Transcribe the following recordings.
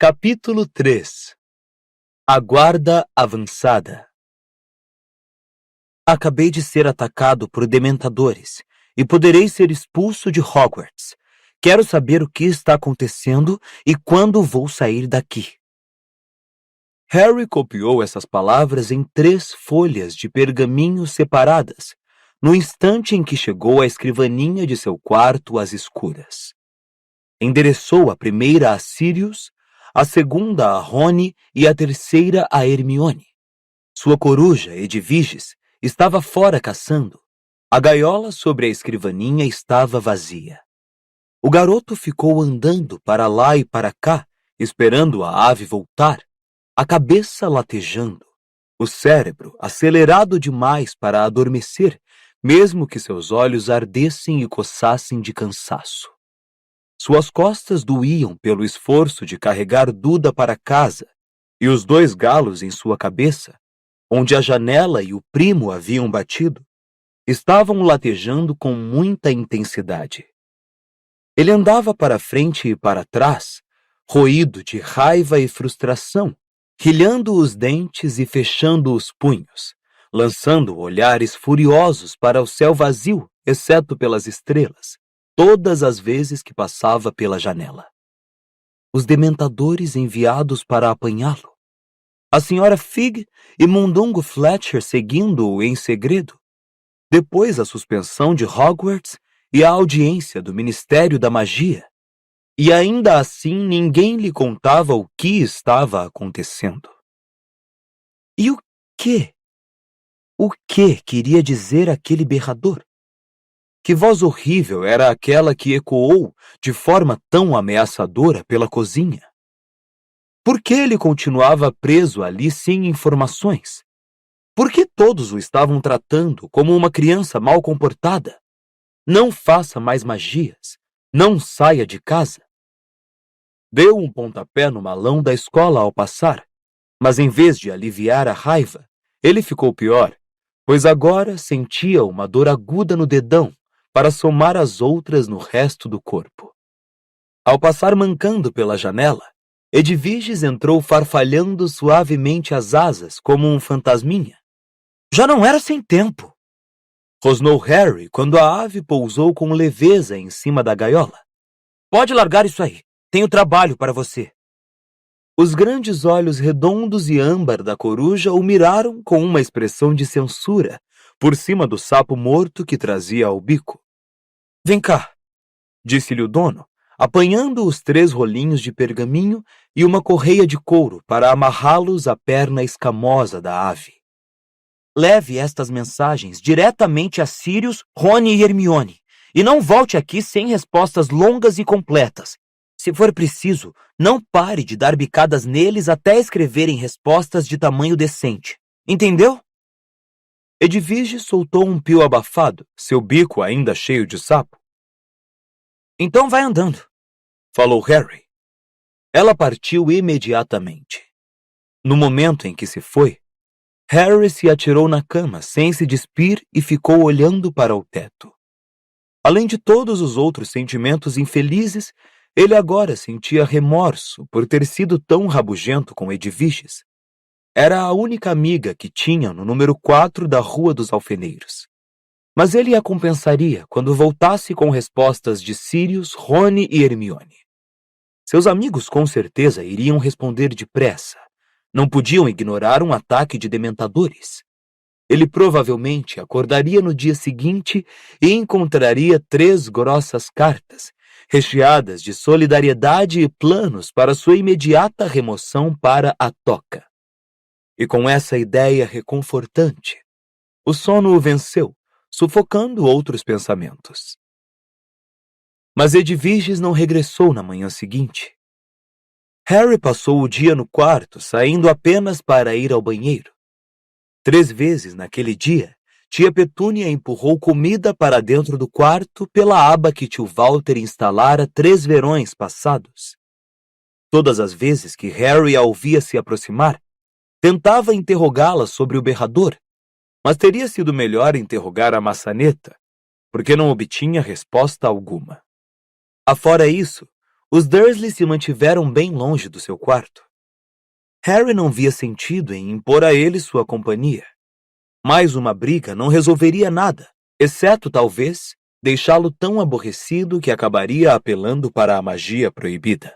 Capítulo 3. A Guarda Avançada. Acabei de ser atacado por dementadores e poderei ser expulso de Hogwarts. Quero saber o que está acontecendo e quando vou sair daqui. Harry copiou essas palavras em 3 folhas de pergaminho separadas, no instante em que chegou à escrivaninha de seu quarto às escuras. Endereçou a primeira a Sirius, a segunda a Rony e a terceira a Hermione. Sua coruja, Edviges, estava fora caçando. A gaiola sobre a escrivaninha estava vazia. O garoto ficou andando para lá e para cá, esperando a ave voltar, a cabeça latejando, o cérebro acelerado demais para adormecer, mesmo que seus olhos ardessem e coçassem de cansaço. Suas costas doíam pelo esforço de carregar Duda para casa, e os 2 galos em sua cabeça, onde a janela e o primo haviam batido, estavam latejando com muita intensidade. Ele andava para frente e para trás, roído de raiva e frustração, rilhando os dentes e fechando os punhos, lançando olhares furiosos para o céu vazio, exceto pelas estrelas, todas as vezes que passava pela janela. Os dementadores enviados para apanhá-lo. A senhora Fig e Mundungo Fletcher seguindo-o em segredo. Depois a suspensão de Hogwarts e a audiência do Ministério da Magia. E ainda assim ninguém lhe contava o que estava acontecendo. E o que? O que queria dizer aquele berrador? Que voz horrível era aquela que ecoou de forma tão ameaçadora pela cozinha? Por que ele continuava preso ali sem informações? Por que todos o estavam tratando como uma criança mal comportada? Não faça mais magias. Não saia de casa. Deu um pontapé no malão da escola ao passar, mas em vez de aliviar a raiva, ele ficou pior, pois agora sentia uma dor aguda no dedão, para somar as outras no resto do corpo. Ao passar mancando pela janela, Edviges entrou farfalhando suavemente as asas como um fantasminha. Já não era sem tempo! Rosnou Harry quando a ave pousou com leveza em cima da gaiola. Pode largar isso aí, tenho trabalho para você. Os grandes olhos redondos e âmbar da coruja o miraram com uma expressão de censura, por cima do sapo morto que trazia ao bico. Vem cá, disse-lhe o dono, apanhando os 3 rolinhos de pergaminho e uma correia de couro para amarrá-los à perna escamosa da ave. Leve estas mensagens diretamente a Sirius, Rony e Hermione, e não volte aqui sem respostas longas e completas. Se for preciso, não pare de dar bicadas neles até escreverem respostas de tamanho decente. Entendeu? Edviges soltou um pio abafado, seu bico ainda cheio de sapo. Então vai andando, falou Harry. Ela partiu imediatamente. No momento em que se foi, Harry se atirou na cama sem se despir e ficou olhando para o teto. Além de todos os outros sentimentos infelizes, ele agora sentia remorso por ter sido tão rabugento com Edviges. Era a única amiga que tinha no número 4 da Rua dos Alfeneiros. Mas ele a compensaria quando voltasse com respostas de Sirius, Rony e Hermione. Seus amigos com certeza iriam responder depressa. Não podiam ignorar um ataque de dementadores. Ele provavelmente acordaria no dia seguinte e encontraria 3 grossas cartas, recheadas de solidariedade e planos para sua imediata remoção para a toca. E com essa ideia reconfortante, o sono o venceu, sufocando outros pensamentos. Mas Edviges não regressou na manhã seguinte. Harry passou o dia no quarto, saindo apenas para ir ao banheiro. 3 vezes naquele dia, tia Petúnia empurrou comida para dentro do quarto pela aba que tio Walter instalara 3 verões passados. Todas as vezes que Harry a ouvia se aproximar, tentava interrogá-la sobre o berrador, mas teria sido melhor interrogar a maçaneta, porque não obtinha resposta alguma. Afora isso, Os Dursley se mantiveram bem longe do seu quarto. Harry não via sentido em impor a ele sua companhia. Mais uma briga não resolveria nada, exceto, talvez, deixá-lo tão aborrecido que acabaria apelando para a magia proibida.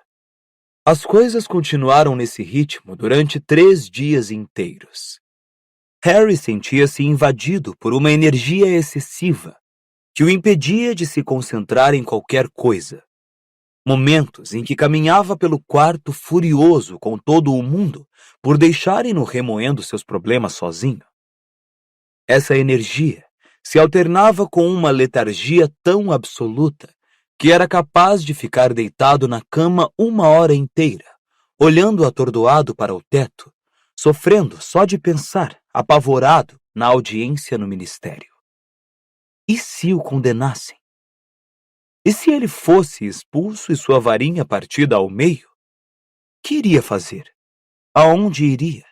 As coisas continuaram nesse ritmo durante 3 dias inteiros. Harry sentia-se invadido por uma energia excessiva que o impedia de se concentrar em qualquer coisa. Momentos em que caminhava pelo quarto furioso com todo o mundo por deixarem-no remoendo seus problemas sozinho. Essa energia se alternava com uma letargia tão absoluta que era capaz de ficar deitado na cama 1 hora inteira, olhando atordoado para o teto, sofrendo só de pensar, apavorado, na audiência no ministério. E se o condenassem? E se ele fosse expulso e sua varinha partida ao meio? Que iria fazer? Aonde iria?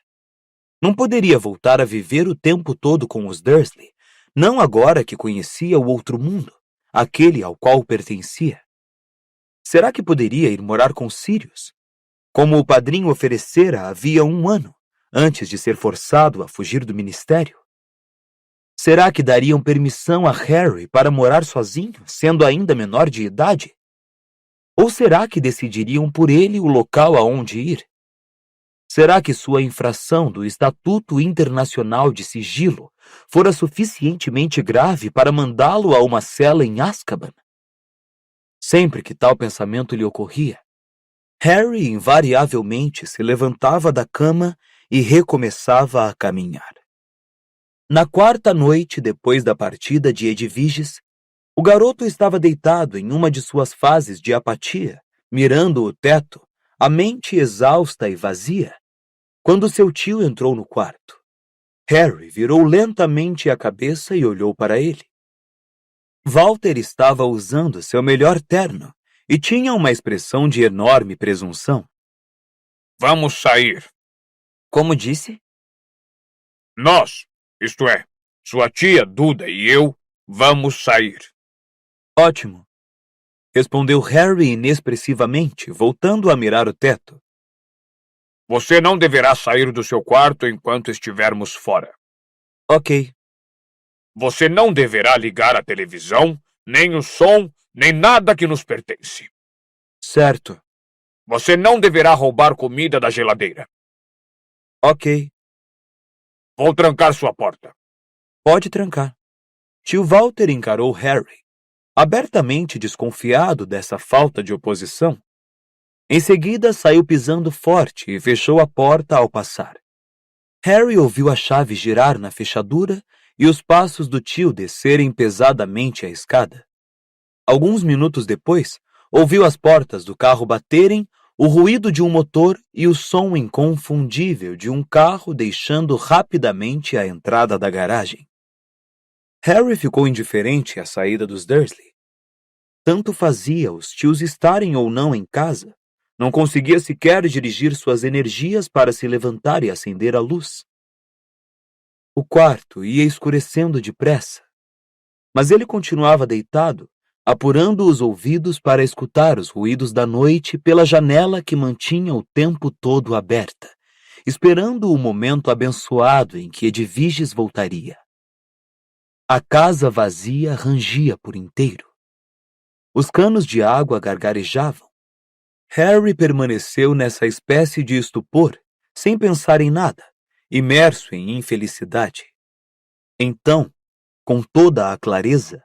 Não poderia voltar a viver o tempo todo com os Dursley, não agora que conhecia o outro mundo, aquele ao qual pertencia. Será que poderia ir morar com Sirius, como o padrinho oferecera havia 1 ano, antes de ser forçado a fugir do ministério? Será que dariam permissão a Harry para morar sozinho, sendo ainda menor de idade? Ou será que decidiriam por ele o local aonde ir? Será que sua infração do Estatuto Internacional de Sigilo fora suficientemente grave para mandá-lo a uma cela em Azkaban? Sempre que tal pensamento lhe ocorria, Harry invariavelmente se levantava da cama e recomeçava a caminhar. Na 4ª noite depois da partida de Edviges, o garoto estava deitado em uma de suas fases de apatia, mirando o teto, a mente exausta e vazia, quando seu tio entrou no quarto. Harry virou lentamente a cabeça e olhou para ele. Walter estava usando seu melhor terno e tinha uma expressão de enorme presunção. Vamos sair. Como disse? Nós, isto é, sua tia Duda e eu, vamos sair. Ótimo, respondeu Harry inexpressivamente, voltando a mirar o teto. Você não deverá sair do seu quarto enquanto estivermos fora. Ok. Você não deverá ligar a televisão, nem o som, nem nada que nos pertence. Certo. Você não deverá roubar comida da geladeira. Ok. Vou trancar sua porta. Pode trancar. Tio Walter encarou Harry, abertamente desconfiado dessa falta de oposição. Em seguida, saiu pisando forte e fechou a porta ao passar. Harry ouviu a chave girar na fechadura e os passos do tio descerem pesadamente a escada. Alguns minutos depois, ouviu as portas do carro baterem, o ruído de um motor e o som inconfundível de um carro deixando rapidamente a entrada da garagem. Harry ficou indiferente à saída dos Dursley. Tanto fazia os tios estarem ou não em casa, não conseguia sequer dirigir suas energias para se levantar e acender a luz. O quarto ia escurecendo depressa, mas ele continuava deitado, apurando os ouvidos para escutar os ruídos da noite pela janela que mantinha o tempo todo aberta, esperando o momento abençoado em que Edviges voltaria. A casa vazia rangia por inteiro. Os canos de água gargarejavam. Harry permaneceu nessa espécie de estupor, sem pensar em nada, imerso em infelicidade. Então, com toda a clareza,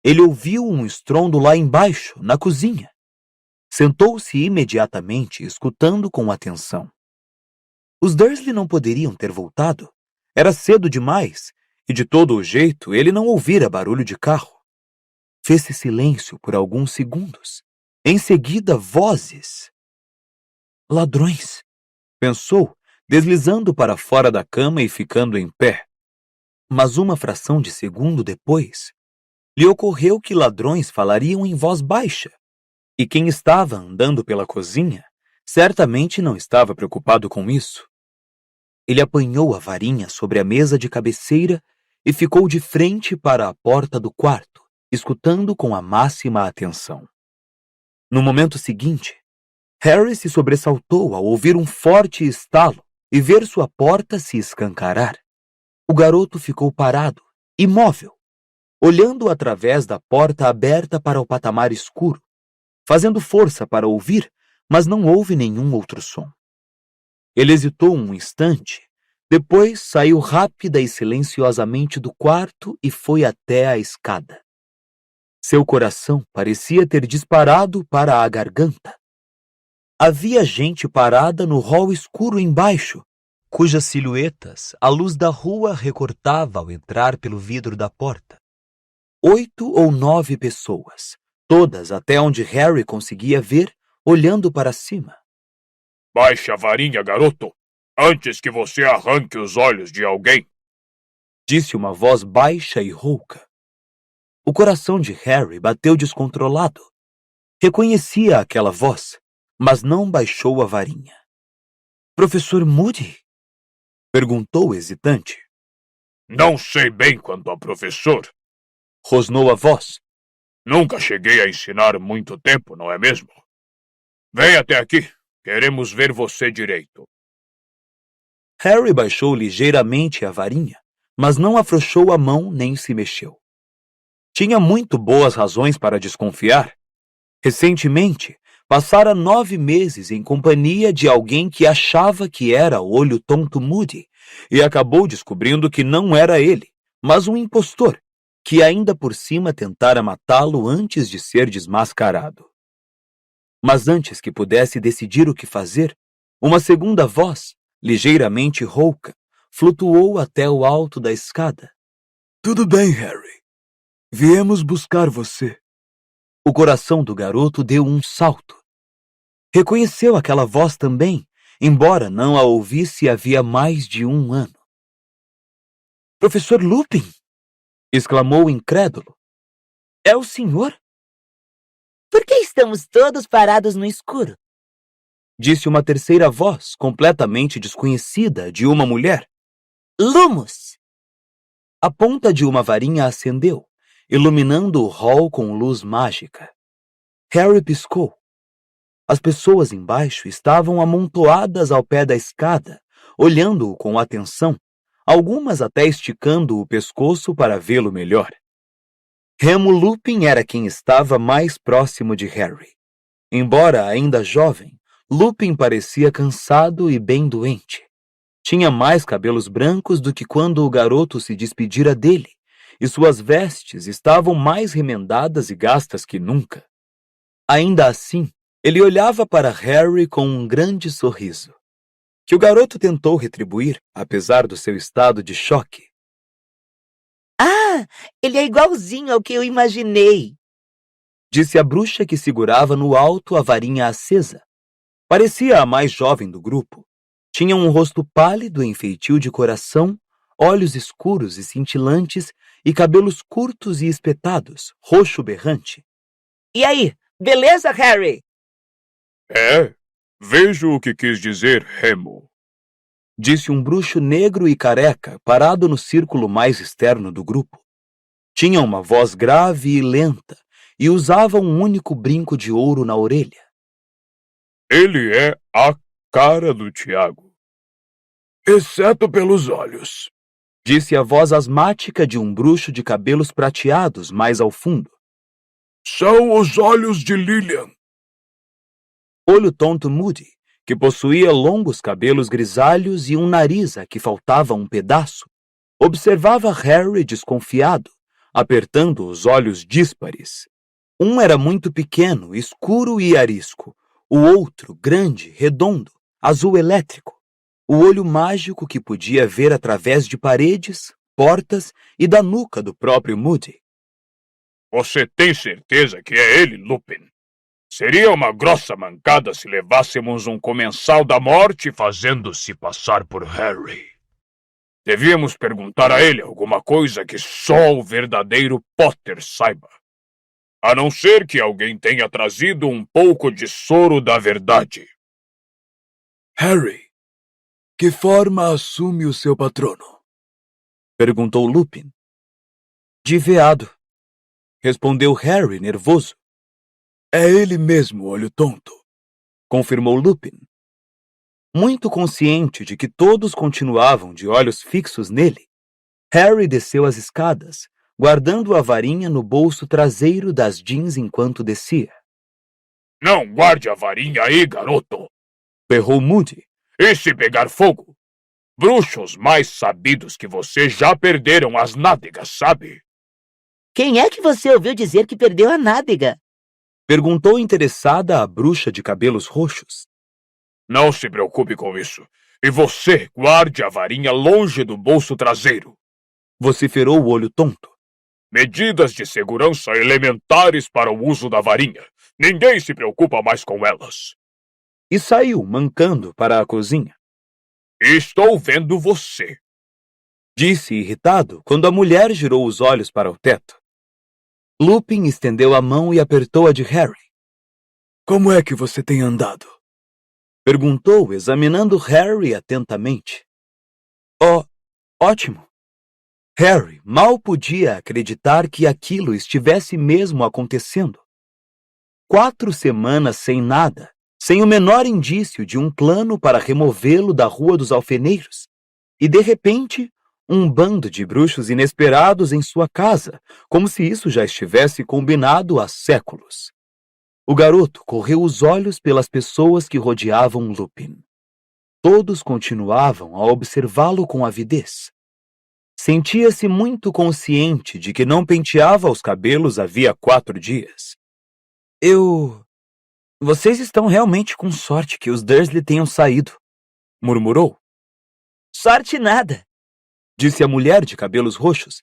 ele ouviu um estrondo lá embaixo, na cozinha. Sentou-se imediatamente, escutando com atenção. Os Dursley não poderiam ter voltado. Era cedo demais, e de todo o jeito ele não ouvira barulho de carro. Fez-se silêncio por alguns segundos. Em seguida, vozes. Ladrões, pensou, deslizando para fora da cama e ficando em pé. Mas uma fração de segundo depois, lhe ocorreu que ladrões falariam em voz baixa, e quem estava andando pela cozinha certamente não estava preocupado com isso. Ele apanhou a varinha sobre a mesa de cabeceira e ficou de frente para a porta do quarto, escutando com a máxima atenção. No momento seguinte, Harry se sobressaltou ao ouvir um forte estalo e ver sua porta se escancarar. O garoto ficou parado, imóvel, olhando através da porta aberta para o patamar escuro, fazendo força para ouvir, mas não houve nenhum outro som. Ele hesitou um instante, depois saiu rápida e silenciosamente do quarto e foi até a escada. Seu coração parecia ter disparado para a garganta. Havia gente parada no hall escuro embaixo, cujas silhuetas a luz da rua recortava ao entrar pelo vidro da porta. 8 ou 9 pessoas, todas até onde Harry conseguia ver, olhando para cima. Baixe a varinha, garoto, antes que você arranque os olhos de alguém, disse uma voz baixa e rouca. O coração de Harry bateu descontrolado. Reconhecia aquela voz, mas não baixou a varinha. Professor Moody? Perguntou hesitante. Não sei bem quanto a professor. Rosnou a voz. Nunca cheguei a ensinar muito tempo, não é mesmo? Venha até aqui. Queremos ver você direito. Harry baixou ligeiramente a varinha, mas não afrouxou a mão nem se mexeu. Tinha muito boas razões para desconfiar. Recentemente, passara 9 meses em companhia de alguém que achava que era o Olho Tonto Moody e acabou descobrindo que não era ele, mas um impostor, que ainda por cima tentara matá-lo antes de ser desmascarado. Mas antes que pudesse decidir o que fazer, uma segunda voz, ligeiramente rouca, flutuou até o alto da escada. Tudo bem, Harry. Viemos buscar você. O coração do garoto deu um salto. Reconheceu aquela voz também, embora não a ouvisse havia mais de 1 ano. Professor Lupin! Exclamou incrédulo. É o senhor? Por que estamos todos parados no escuro? Disse uma terceira voz, completamente desconhecida, de uma mulher. Lumos! A ponta de uma varinha acendeu, iluminando o hall com luz mágica. Harry piscou. As pessoas embaixo estavam amontoadas ao pé da escada, olhando-o com atenção, algumas até esticando o pescoço para vê-lo melhor. Remo Lupin era quem estava mais próximo de Harry. Embora ainda jovem, Lupin parecia cansado e bem doente. Tinha mais cabelos brancos do que quando o garoto se despedira dele, e suas vestes estavam mais remendadas e gastas que nunca. Ainda assim, ele olhava para Harry com um grande sorriso, que o garoto tentou retribuir, apesar do seu estado de choque. Ah, ele é igualzinho ao que eu imaginei, disse a bruxa que segurava no alto a varinha acesa. Parecia a mais jovem do grupo. Tinha um rosto pálido em feitio de coração, olhos escuros e cintilantes e cabelos curtos e espetados, roxo berrante. E aí, beleza, Harry? Vejo o que quis dizer, Remo. Disse um bruxo negro e careca, parado no círculo mais externo do grupo. Tinha uma voz grave e lenta, e usava um único brinco de ouro na orelha. Ele é a cara do Tiago. Exceto pelos olhos. Disse a voz asmática de um bruxo de cabelos prateados mais ao fundo. São os olhos de Lilian. Olho Tonto Moody, que possuía longos cabelos grisalhos e um nariz a que faltava um pedaço, observava Harry desconfiado, apertando os olhos díspares. Um era muito pequeno, escuro e arisco. O outro, grande, redondo, azul elétrico. O olho mágico que podia ver através de paredes, portas e da nuca do próprio Moody. Você tem certeza que é ele, Lupin? Seria uma grossa mancada se levássemos um comensal da morte fazendo-se passar por Harry. Devíamos perguntar a ele alguma coisa que só o verdadeiro Potter saiba. A não ser que alguém tenha trazido um pouco de soro da verdade. Harry, que forma assume o seu patrono? Perguntou Lupin. De veado, respondeu Harry nervoso. É ele mesmo, Olho Tonto. confirmou Lupin. Muito consciente de que todos continuavam de olhos fixos nele, Harry desceu as escadas, guardando a varinha no bolso traseiro das jeans enquanto descia. Não guarde a varinha aí, garoto! Berrou Moody. E se pegar fogo? Bruxos mais sabidos que você já perderam as nádegas, sabe? Quem é que você ouviu dizer que perdeu a nádega? Perguntou interessada a bruxa de cabelos roxos. Não se preocupe com isso. E você guarde a varinha longe do bolso traseiro. Vociferou o olho tonto. Medidas de segurança elementares para o uso da varinha. Ninguém se preocupa mais com elas. E saiu, mancando, para a cozinha. Estou vendo você. Disse irritado quando a mulher girou os olhos para o teto. Lupin estendeu a mão e apertou a de Harry. Como é que você tem andado? Perguntou, examinando Harry atentamente. Oh, ótimo. Harry mal podia acreditar que aquilo estivesse mesmo acontecendo. 4 semanas sem nada, sem o menor indício de um plano para removê-lo da Rua dos Alfeneiros. E, de repente, um bando de bruxos inesperados em sua casa, como se isso já estivesse combinado há séculos. O garoto correu os olhos pelas pessoas que rodeavam Lupin. Todos continuavam a observá-lo com avidez. Sentia-se muito consciente de que não penteava os cabelos havia 4 dias. Vocês estão realmente com sorte que os Dursley tenham saído, murmurou. Sorte nada. Disse a mulher de cabelos roxos.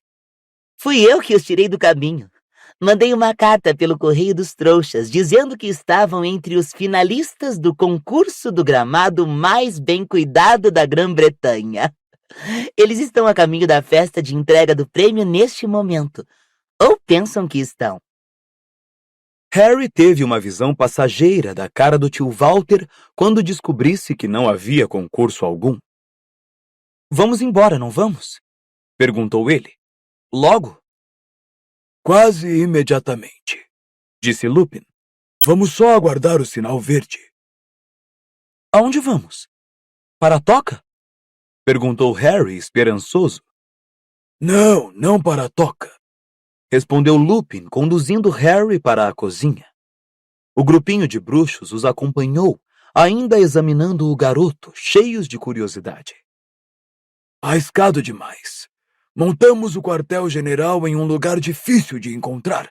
Fui eu que os tirei do caminho. Mandei uma carta pelo Correio dos Trouxas, dizendo que estavam entre os finalistas do concurso do gramado mais bem cuidado da Grã-Bretanha. Eles estão a caminho da festa de entrega do prêmio neste momento. Ou pensam que estão. Harry teve uma visão passageira da cara do tio Walter quando descobrisse que não havia concurso algum. Vamos embora, não vamos? Perguntou ele. Logo? Quase imediatamente, Disse Lupin. Vamos só aguardar o sinal verde. Aonde vamos? Para a toca? Perguntou Harry, esperançoso. Não para a toca. Respondeu Lupin, conduzindo Harry para a cozinha. O grupinho de bruxos os acompanhou, ainda examinando o garoto, cheios de curiosidade. Arriscado demais. Montamos o quartel-general em um lugar difícil de encontrar.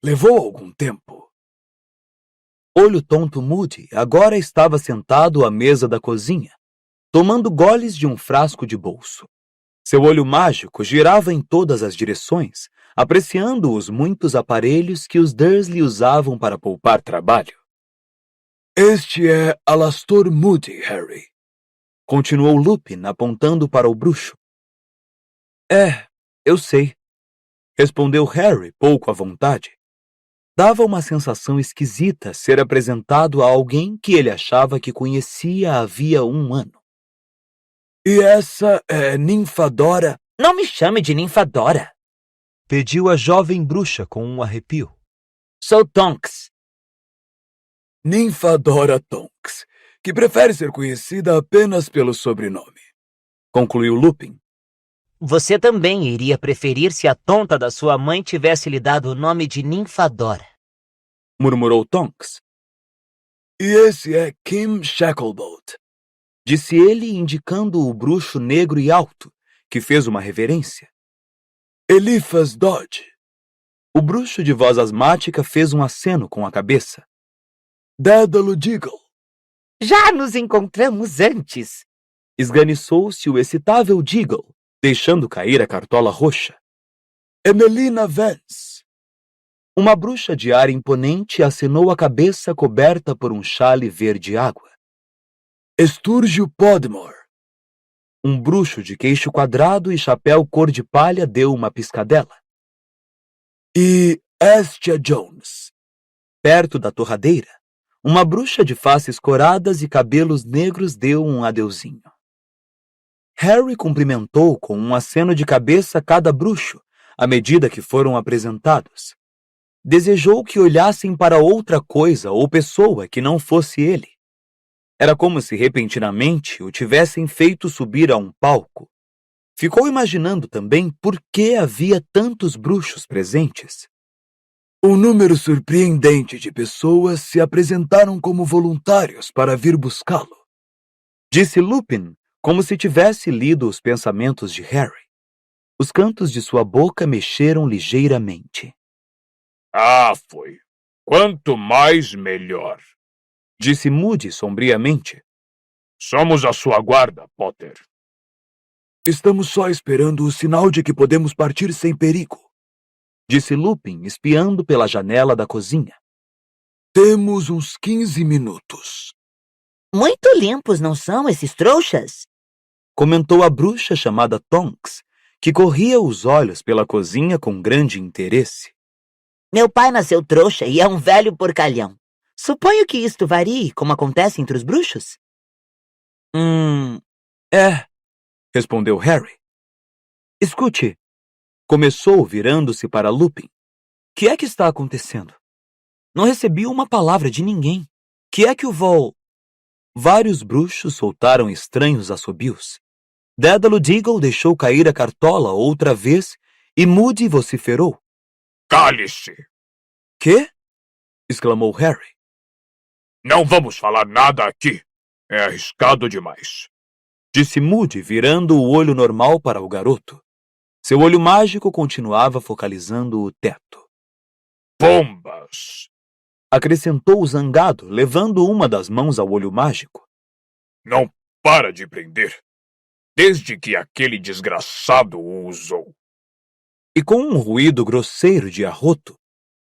Levou algum tempo. Olho tonto Moody agora estava sentado à mesa da cozinha, tomando goles de um frasco de bolso. Seu olho mágico girava em todas as direções, apreciando os muitos aparelhos que os Dursley usavam para poupar trabalho. Este é Alastor Moody, Harry. Continuou Lupin, apontando para o bruxo. Eu sei. Respondeu Harry, pouco à vontade. Dava uma sensação esquisita ser apresentado a alguém que ele achava que conhecia havia 1 ano. E essa é Ninfadora? Não me chame de Ninfadora. Pediu a jovem bruxa com um arrepio. Sou Tonks. Ninfadora Tonks, que prefere ser conhecida apenas pelo sobrenome. Concluiu Lupin. Você também iria preferir se a tonta da sua mãe tivesse lhe dado o nome de Ninfadora. Murmurou Tonks. E esse é Kim Shacklebolt. Disse ele, indicando o bruxo negro e alto, que fez uma reverência. Eliphas Dodge. O bruxo de voz asmática fez um aceno com a cabeça. Dédalo Diggle. Já nos encontramos antes. Esganiçou-se o excitável Diggle, deixando cair a cartola roxa. Emelina Vance. Uma bruxa de ar imponente acenou a cabeça coberta por um chale verde-água. Estúrgio Podmore. Um bruxo de queixo quadrado e chapéu cor de palha deu uma piscadela. E Estia Jones. Perto da torradeira, uma bruxa de faces coradas e cabelos negros deu um adeuzinho. Harry cumprimentou com um aceno de cabeça cada bruxo, à medida que foram apresentados. Desejou que olhassem para outra coisa ou pessoa que não fosse ele. Era como se repentinamente o tivessem feito subir a um palco. Ficou imaginando também por que havia tantos bruxos presentes. Um número surpreendente de pessoas se apresentaram como voluntários para vir buscá-lo, disse Lupin, como se tivesse lido os pensamentos de Harry. Os cantos de sua boca mexeram ligeiramente. Ah, foi. Quanto mais, melhor. Disse Moody sombriamente. Somos a sua guarda, Potter. Estamos só esperando o sinal de que podemos partir sem perigo, disse Lupin, espiando pela janela da cozinha. Temos uns 15 minutos. Muito limpos, não são, esses trouxas? Comentou a bruxa chamada Tonks, que corria os olhos pela cozinha com grande interesse. Meu pai nasceu trouxa e é um velho porcalhão. Suponho que isto varie, como acontece entre os bruxos. É, respondeu Harry. Escute, começou virando-se para Lupin. Que é que está acontecendo? Não recebi uma palavra de ninguém. Que é que o Vol... Vários bruxos soltaram estranhos assobios. Dédalo Diggle deixou cair a cartola outra vez e Moody vociferou. Cale-se! Quê? Exclamou Harry. Não vamos falar nada aqui. É arriscado demais. Disse Moody, virando o olho normal para o garoto. Seu olho mágico continuava focalizando o teto. Bombas! Acrescentou zangado, levando uma das mãos ao olho mágico. Não para de prender. Desde que aquele desgraçado o usou. E com um ruído grosseiro de arroto,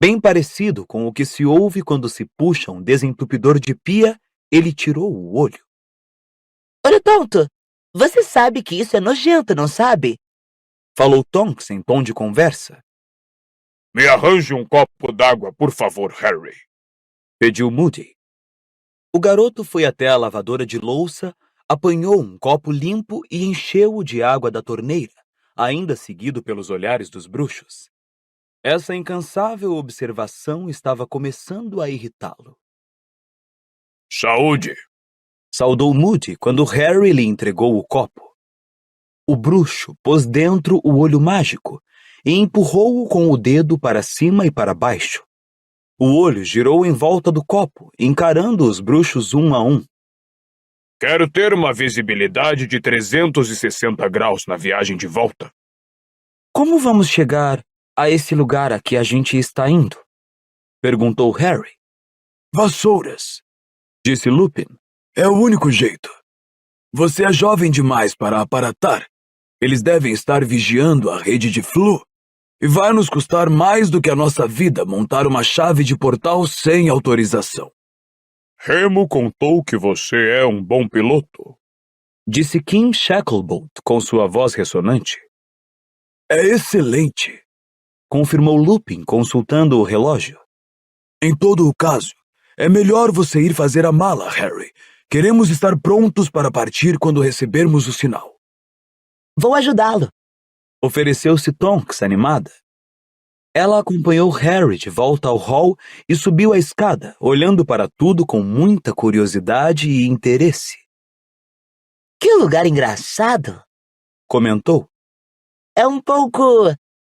bem parecido com o que se ouve quando se puxa um desentupidor de pia, ele tirou o olho. Olha, tonto, você sabe que isso é nojento, não sabe? Falou Tonks em tom de conversa. Me arranje um copo d'água, por favor, Harry. Pediu Moody. O garoto foi até a lavadora de louça, apanhou um copo limpo e encheu-o de água da torneira, ainda seguido pelos olhares dos bruxos. Essa incansável observação estava começando a irritá-lo. Saúde! Saudou Moody quando Harry lhe entregou o copo. O bruxo pôs dentro o olho mágico e empurrou-o com o dedo para cima e para baixo. O olho girou em volta do copo, encarando os bruxos um a um. Quero ter uma visibilidade de 360 graus na viagem de volta. Como vamos chegar a esse lugar a que a gente está indo? Perguntou Harry. Vassouras, Disse Lupin. é o único jeito. Você é jovem demais para aparatar. Eles devem estar vigiando a rede de Flu. E vai nos custar mais do que a nossa vida montar uma chave de portal sem autorização. Remo contou que você é um bom piloto. Disse Kim Shacklebolt com sua voz ressonante. É excelente. Confirmou Lupin, consultando o relógio. Em todo o caso, é melhor você ir fazer a mala, Harry. Queremos estar prontos para partir quando recebermos o sinal. Vou ajudá-lo. Ofereceu-se Tonks, animada. Ela acompanhou Harry de volta ao hall e subiu a escada, olhando para tudo com muita curiosidade e interesse. Que lugar engraçado. Comentou. É um pouco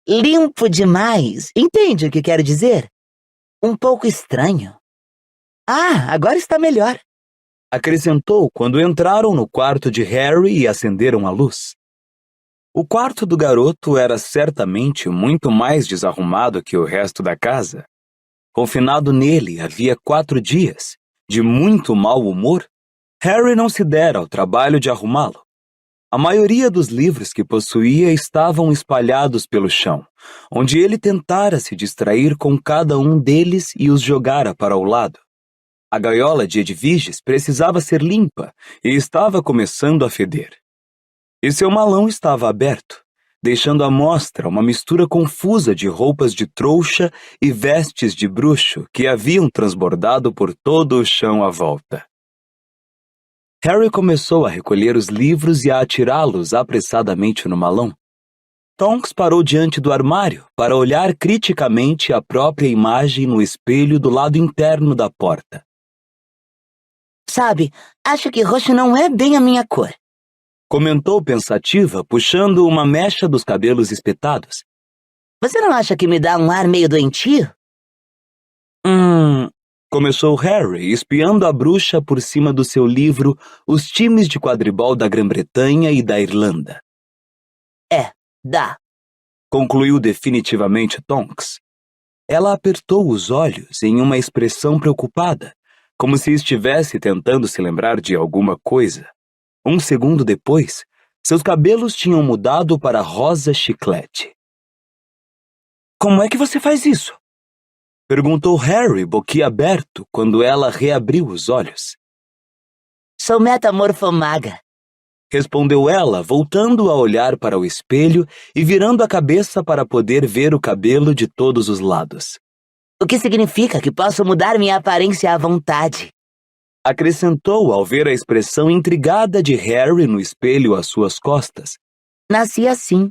limpo demais. Entende o que quero dizer? Um pouco estranho. Ah, agora está melhor. Acrescentou quando entraram no quarto de Harry e acenderam a luz. O quarto do garoto era certamente muito mais desarrumado que o resto da casa. Confinado nele havia 4 dias, de muito mau humor, Harry não se dera ao trabalho de arrumá-lo. A maioria dos livros que possuía estavam espalhados pelo chão, onde ele tentara se distrair com cada um deles e os jogara para o lado. A gaiola de Edviges precisava ser limpa e estava começando a feder. E seu malão estava aberto, deixando à mostra uma mistura confusa de roupas de trouxa e vestes de bruxo que haviam transbordado por todo o chão à volta. Harry começou a recolher os livros e a atirá-los apressadamente no malão. Tonks parou diante do armário para olhar criticamente a própria imagem no espelho do lado interno da porta. Sabe, acho que roxo não é bem a minha cor. Comentou pensativa, puxando uma mecha dos cabelos espetados. Você não acha que me dá um ar meio doentio? Começou Harry, espiando a bruxa por cima do seu livro Os Times de Quadribol da Grã-Bretanha e da Irlanda. Dá. Concluiu definitivamente Tonks. Ela apertou os olhos em uma expressão preocupada, como se estivesse tentando se lembrar de alguma coisa. Um segundo depois, seus cabelos tinham mudado para rosa chiclete. Como é que você faz isso? Perguntou Harry, boquiaberto, quando ela reabriu os olhos. Sou metamorfomaga. Respondeu ela, voltando a olhar para o espelho e virando a cabeça para poder ver o cabelo de todos os lados. O que significa que posso mudar minha aparência à vontade. Acrescentou ao ver a expressão intrigada de Harry no espelho às suas costas. Nasci assim.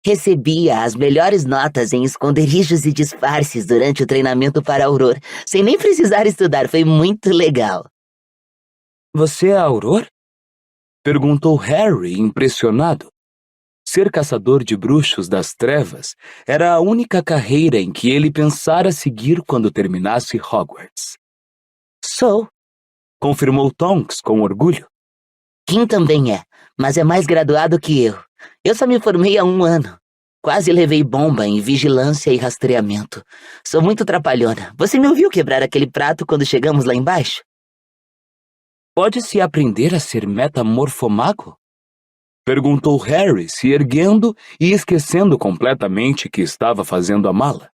Recebia as melhores notas em esconderijos e disfarces durante o treinamento para Auror, sem nem precisar estudar. Foi muito legal. Você é Auror? Perguntou Harry, impressionado. Ser caçador de bruxos das trevas era a única carreira em que ele pensara seguir quando terminasse Hogwarts. Sou. Confirmou Tonks com orgulho. Kim também é, mas é mais graduado que eu. Eu só me formei há 1 ano. Quase levei bomba em vigilância e rastreamento. Sou muito trapalhona. Você me ouviu quebrar aquele prato quando chegamos lá embaixo? Pode-se aprender a ser metamorfomago? Perguntou Harry, se erguendo e esquecendo completamente que estava fazendo a mala.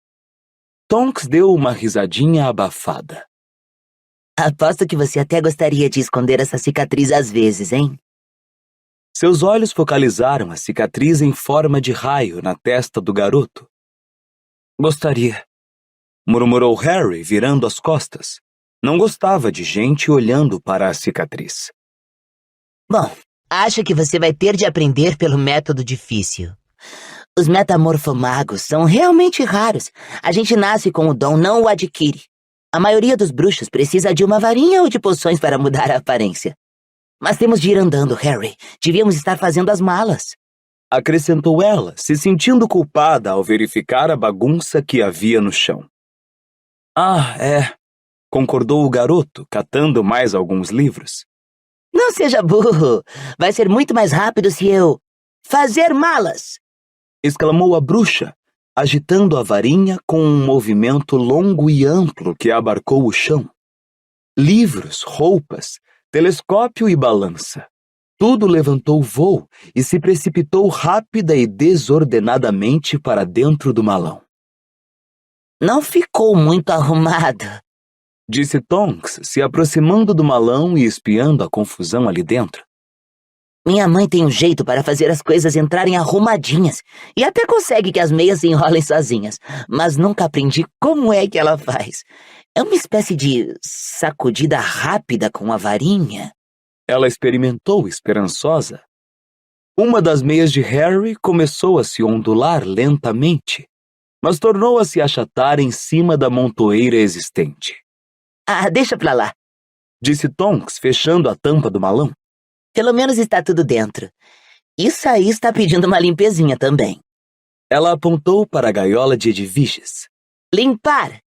Tonks deu uma risadinha abafada. Aposto que você até gostaria de esconder essa cicatriz às vezes, hein? Seus olhos focalizaram a cicatriz em forma de raio na testa do garoto. Gostaria, murmurou Harry, virando as costas. Não gostava de gente olhando para a cicatriz. Bom, acho que você vai ter de aprender pelo método difícil. Os metamorfomagos são realmente raros. A gente nasce com o dom, não o adquire. A maioria dos bruxos precisa de uma varinha ou de poções para mudar a aparência. Mas temos de ir andando, Harry. Devíamos estar fazendo as malas. Acrescentou ela, se sentindo culpada ao verificar a bagunça que havia no chão. Ah, é, concordou o garoto, catando mais alguns livros. Não seja burro. Vai ser muito mais rápido se eu... fazer malas! Exclamou a bruxa, agitando a varinha com um movimento longo e amplo que abarcou o chão. Livros, roupas, telescópio e balança. Tudo levantou voo e se precipitou rápida e desordenadamente para dentro do malão. Não ficou muito arrumado, disse Tonks, se aproximando do malão e espiando a confusão ali dentro. Minha mãe tem um jeito para fazer as coisas entrarem arrumadinhas e até consegue que as meias se enrolem sozinhas, mas nunca aprendi como é que ela faz. É uma espécie de sacudida rápida com a varinha. Ela experimentou esperançosa. Uma das meias de Harry começou a se ondular lentamente, mas tornou a se achatar em cima da montoeira existente. Ah, deixa pra lá. Disse Tonks, fechando a tampa do malão. Pelo menos está tudo dentro. Isso aí está pedindo uma limpezinha também. Ela apontou para a gaiola de Edviges. Limpar!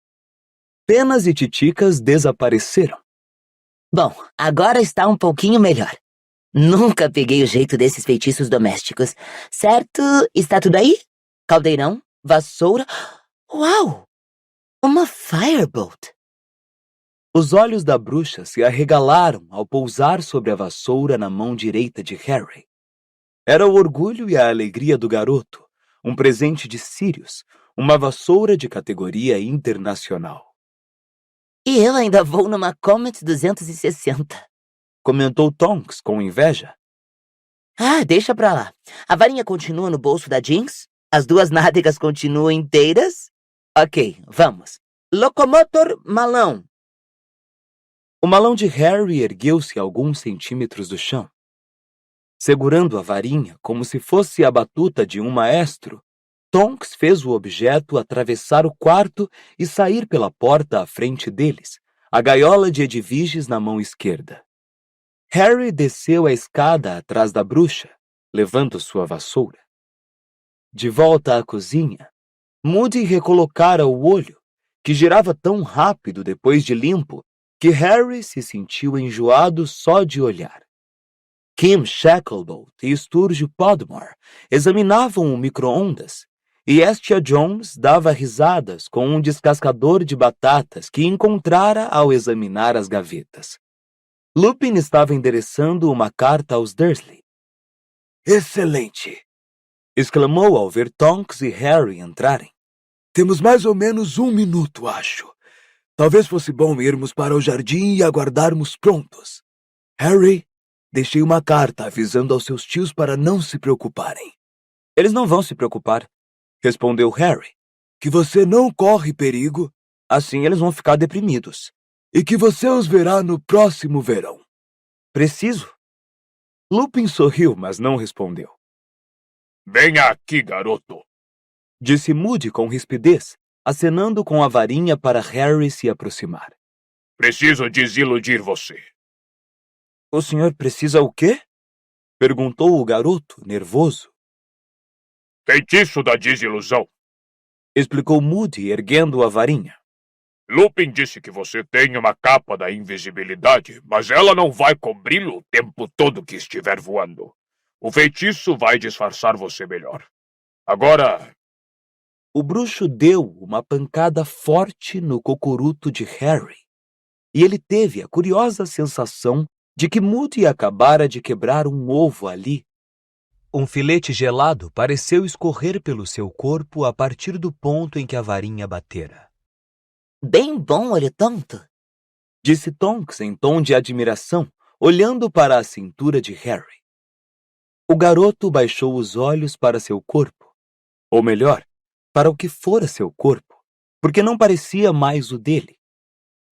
Penas e titicas desapareceram. Bom, agora está um pouquinho melhor. Nunca peguei o jeito desses feitiços domésticos. Certo? Está tudo aí? Caldeirão? Vassoura? Uau! Uma firebolt! Os olhos da bruxa se arregalaram ao pousar sobre a vassoura na mão direita de Harry. Era o orgulho e a alegria do garoto, um presente de Sirius, uma vassoura de categoria internacional. E eu ainda vou numa Comet 260. Comentou Tonks com inveja. Ah, deixa pra lá. A varinha continua no bolso da Jinx? As 2 nádegas continuam inteiras? Ok, vamos. Locomotor malão. O malão de Harry ergueu-se alguns centímetros do chão. Segurando a varinha como se fosse a batuta de um maestro, Tonks fez o objeto atravessar o quarto e sair pela porta à frente deles, a gaiola de Edviges na mão esquerda. Harry desceu a escada atrás da bruxa, levando sua vassoura. De volta à cozinha, Moody recolocara o olho, que girava tão rápido depois de limpo que Harry se sentiu enjoado só de olhar. Kim Shacklebolt e Sturge Podmore examinavam o micro-ondas e Estia Jones dava risadas com um descascador de batatas que encontrara ao examinar as gavetas. Lupin estava endereçando uma carta aos Dursley. Excelente! Exclamou ao ver Tonks e Harry entrarem. Temos mais ou menos 1 minuto, acho. Talvez fosse bom irmos para o jardim e aguardarmos prontos. Harry, deixei uma carta avisando aos seus tios para não se preocuparem. Eles não vão se preocupar, respondeu Harry. Que você não corre perigo. Assim eles vão ficar deprimidos. E que você os verá no próximo verão. Preciso? Lupin sorriu, mas não respondeu. Venha aqui, garoto, disse Moody com rispidez, acenando com a varinha para Harry se aproximar. Preciso desiludir você. O senhor precisa o quê? Perguntou o garoto, nervoso. Feitiço da desilusão, explicou Moody, erguendo a varinha. Lupin disse que você tem uma capa da invisibilidade, mas ela não vai cobri-lo o tempo todo que estiver voando. O feitiço vai disfarçar você melhor. Agora... O bruxo deu uma pancada forte no cocoruto de Harry, e ele teve a curiosa sensação de que Moody acabara de quebrar um ovo ali. Um filete gelado pareceu escorrer pelo seu corpo a partir do ponto em que a varinha batera. Bem bom, olho tonto, disse Tonks em tom de admiração, olhando para a cintura de Harry. O garoto baixou os olhos para seu corpo, ou melhor, para o que fora seu corpo, porque não parecia mais o dele.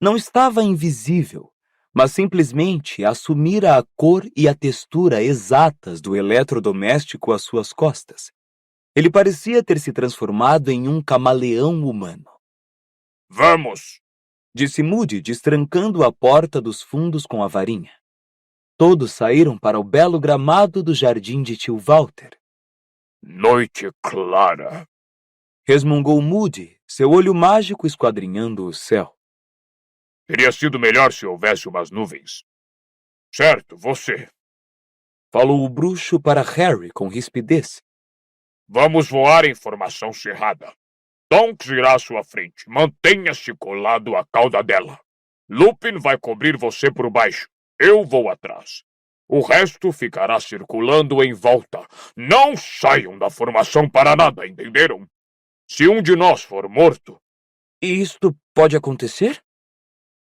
Não estava invisível, mas simplesmente assumira a cor e a textura exatas do eletrodoméstico às suas costas. Ele parecia ter se transformado em um camaleão humano. Vamos! Disse Moody, destrancando a porta dos fundos com a varinha. Todos saíram para o belo gramado do jardim de tio Walter. Noite clara, resmungou Moody, seu olho mágico esquadrinhando o céu. Teria sido melhor se houvesse umas nuvens. Certo, você. Falou o bruxo para Harry com rispidez. Vamos voar em formação cerrada. Tonks irá à sua frente. Mantenha-se colado à cauda dela. Lupin vai cobrir você por baixo. Eu vou atrás. O resto ficará circulando em volta. Não saiam da formação para nada, entenderam? Se um de nós for morto... E isto pode acontecer?